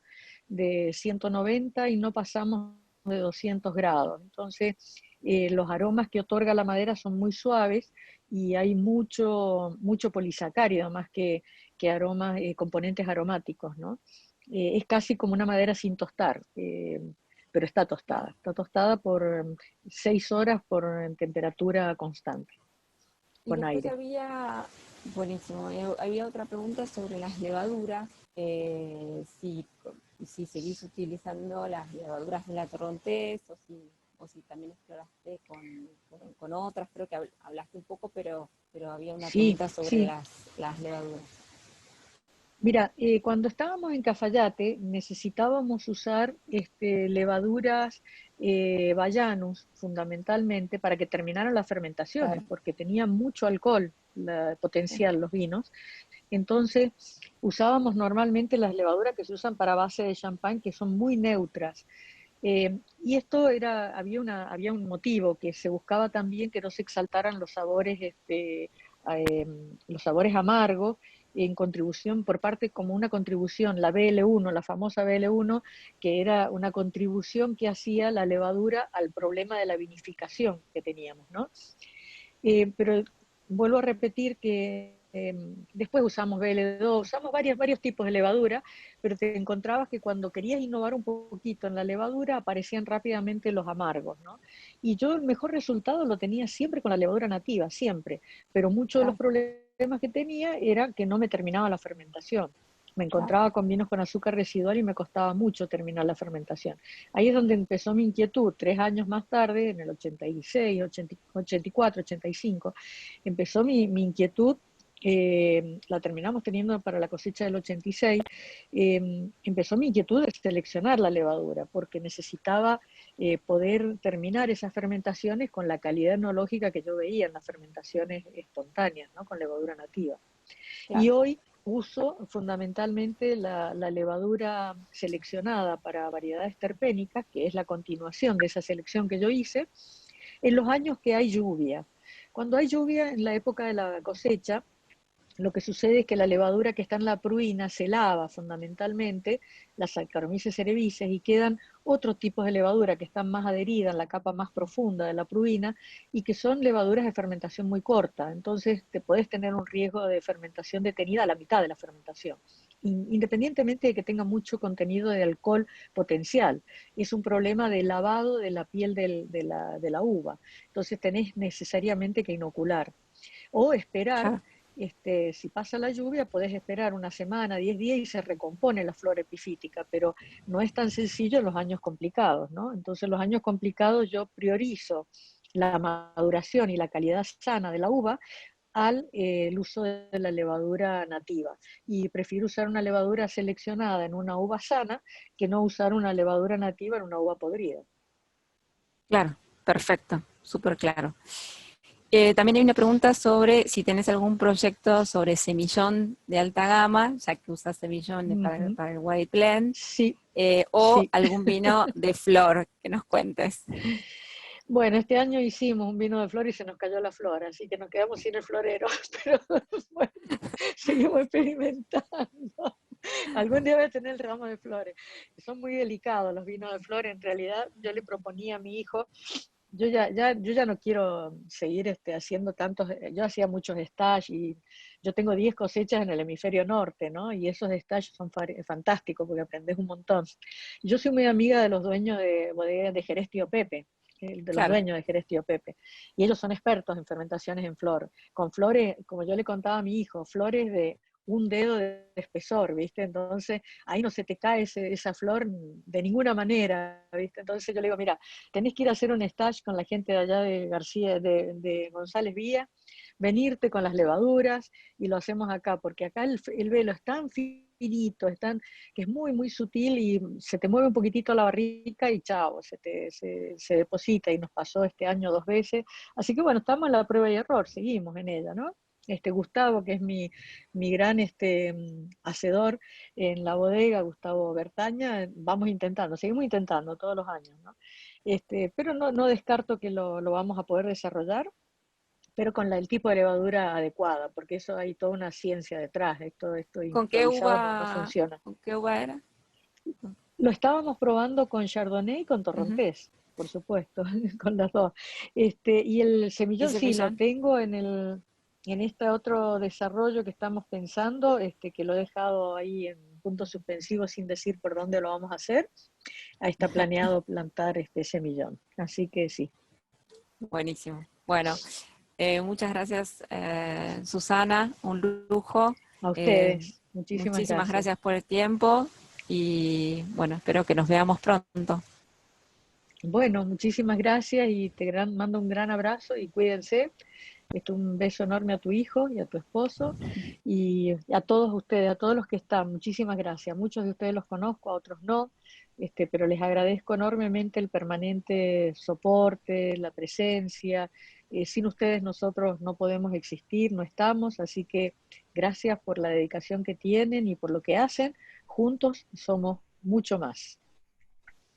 Speaker 2: de 190 y no pasamos de 200 grados. Entonces, los aromas que otorga la madera son muy suaves y hay mucho polisacárido más que aromas, componentes aromáticos, ¿no? Es casi como una madera sin tostar, pero está tostada por 6 horas por temperatura constante,
Speaker 3: Y
Speaker 2: con
Speaker 3: después
Speaker 2: aire.
Speaker 3: había, buenísimo, había otra pregunta sobre las levaduras, si seguís utilizando las levaduras de la Torrontés o si también exploraste con otras, creo que hablaste un poco, pero había una
Speaker 2: Sí,
Speaker 3: pregunta sobre
Speaker 2: sí.
Speaker 3: las levaduras.
Speaker 2: Mira, cuando estábamos en Cafayate necesitábamos usar levaduras Bayanus fundamentalmente para que terminaran las fermentaciones,
Speaker 3: Claro.
Speaker 2: porque tenían mucho alcohol potencial los vinos. Entonces usábamos normalmente las levaduras que se usan para base de champán, que son muy neutras. Y esto había un motivo, que se buscaba también que no se exaltaran los sabores amargos en contribución, por parte como una contribución, la BL1, la famosa BL1, que era una contribución que hacía la levadura al problema de la vinificación que teníamos, ¿no? Pero vuelvo a repetir que después usamos BL2, usamos varios tipos de levadura, pero te encontrabas que cuando querías innovar un poquito en la levadura aparecían rápidamente los amargos, ¿no? Y yo el mejor resultado lo tenía siempre con la levadura nativa, siempre, pero muchos de los
Speaker 3: Claro,
Speaker 2: problemas que tenía era que no me terminaba la fermentación. Me
Speaker 3: claro.
Speaker 2: encontraba con vinos con azúcar residual y me costaba mucho terminar la fermentación. Ahí es donde empezó mi inquietud, 3 años más tarde, en el 86, 84, 85, empezó mi inquietud, la terminamos teniendo para la cosecha del 86, empezó mi inquietud de seleccionar la levadura, porque necesitaba poder terminar esas fermentaciones con la calidad enológica que yo veía en las fermentaciones espontáneas, ¿no? Con levadura nativa.
Speaker 3: Claro.
Speaker 2: Y hoy uso fundamentalmente la levadura seleccionada para variedades terpénicas, que es la continuación de esa selección que yo hice, en los años que hay lluvia. Cuando hay lluvia en la época de la cosecha, lo que sucede es que la levadura que está en la pruina se lava fundamentalmente, las Saccharomyces cerevisiae, y quedan otros tipos de levadura que están más adheridas en la capa más profunda de la pruina y que son levaduras de fermentación muy corta. Entonces te puedes tener un riesgo de fermentación detenida a la mitad de la fermentación, independientemente de que tenga mucho contenido de alcohol potencial. Es un problema de lavado de la piel de la uva. Entonces tenés necesariamente que inocular o esperar.
Speaker 3: Claro.
Speaker 2: Si pasa la lluvia, podés esperar una semana, 10 días y se recompone la flora epifítica, pero no es tan sencillo en los años complicados, ¿no? Entonces, en los años complicados yo priorizo la maduración y la calidad sana de la uva al el uso de la levadura nativa. Y prefiero usar una levadura seleccionada en una uva sana que no usar una levadura nativa en una uva podrida.
Speaker 3: Claro, perfecto, súper claro. También hay una pregunta sobre si tenés algún proyecto sobre semillón de alta gama, ya que usas semillón para el White Blend,
Speaker 2: sí,
Speaker 3: o
Speaker 2: sí.
Speaker 3: algún vino de flor que nos cuentes.
Speaker 2: Bueno, este año hicimos un vino de flor y se nos cayó la flor, así que nos quedamos sin el florero, pero bueno, seguimos experimentando. Algún día voy a tener el ramo de flores. Son muy delicados los vinos de flores. En realidad, yo le proponía a mi hijo, yo ya no quiero seguir haciendo tantos, yo hacía muchos stages y yo tengo 10 cosechas en el hemisferio norte, ¿no? Y esos stages son fantásticos porque aprendes un montón. Yo soy muy amiga de los dueños de bodegas de Jerez Tío Pepe, de los
Speaker 3: Claro.
Speaker 2: dueños de Jerez Tío Pepe, y ellos son expertos en fermentaciones en flor, con flores, como yo le contaba a mi hijo, flores de un dedo de espesor, ¿viste? Entonces, ahí no se te cae esa flor de ninguna manera, ¿viste? Entonces yo le digo, mira, tenés que ir a hacer un stage con la gente de allá de García, de González Villa, venirte con las levaduras y lo hacemos acá, porque acá el velo es tan finito, que es muy, muy sutil y se te mueve un poquitito la barrica y chao, se deposita, y nos pasó este año 2 veces. Así que bueno, estamos en la prueba y error, seguimos en ella, ¿no? Gustavo, que es mi gran hacedor en la bodega, Gustavo Bertaña, seguimos intentando todos los años, ¿no? Pero no descarto que lo vamos a poder desarrollar, pero con el tipo de levadura adecuada, porque eso hay toda una ciencia detrás, esto
Speaker 3: ¿Con qué
Speaker 2: improvisado no funciona.
Speaker 3: ¿Con qué uva era?
Speaker 2: Lo estábamos probando con Chardonnay y con Torrontés, por supuesto, con las dos. Y el semillón sí lo tengo en este otro desarrollo que estamos pensando, que lo he dejado ahí en punto suspensivo sin decir por dónde lo vamos a hacer. Ahí está planeado plantar este semillón, así que sí.
Speaker 3: Buenísimo. Bueno, muchas gracias, Susana, un lujo.
Speaker 2: A ustedes,
Speaker 3: muchísimas gracias por el tiempo y bueno, espero que nos veamos pronto.
Speaker 2: Bueno, muchísimas gracias y mando un gran abrazo y cuídense. Un beso enorme a tu hijo y a tu esposo y a todos ustedes, a todos los que están. Muchísimas gracias. Muchos de ustedes los conozco, a otros no, pero les agradezco enormemente el permanente soporte, la presencia. Sin ustedes nosotros no podemos existir, no estamos, así que gracias por la dedicación que tienen y por lo que hacen. Juntos somos mucho más.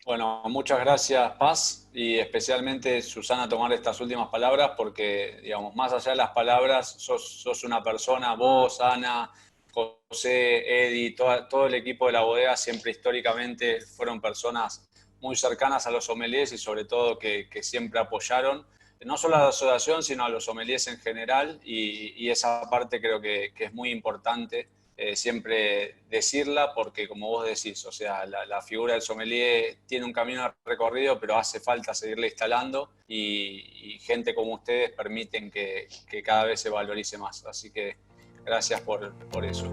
Speaker 1: Bueno, muchas gracias, Paz, y especialmente, Susana, tomar estas últimas palabras porque, digamos, más allá de las palabras, sos una persona, vos, Ana, José, Eddie, todo el equipo de la bodega siempre históricamente fueron personas muy cercanas a los sommeliers y sobre todo que siempre apoyaron, no solo a la asociación, sino a los sommeliers en general, y esa parte creo que es muy importante. Siempre decirla porque, como vos decís, o sea, la figura del sommelier tiene un camino recorrido, pero hace falta seguirle instalando y gente como ustedes permiten que cada vez se valorice más. Así que gracias por eso.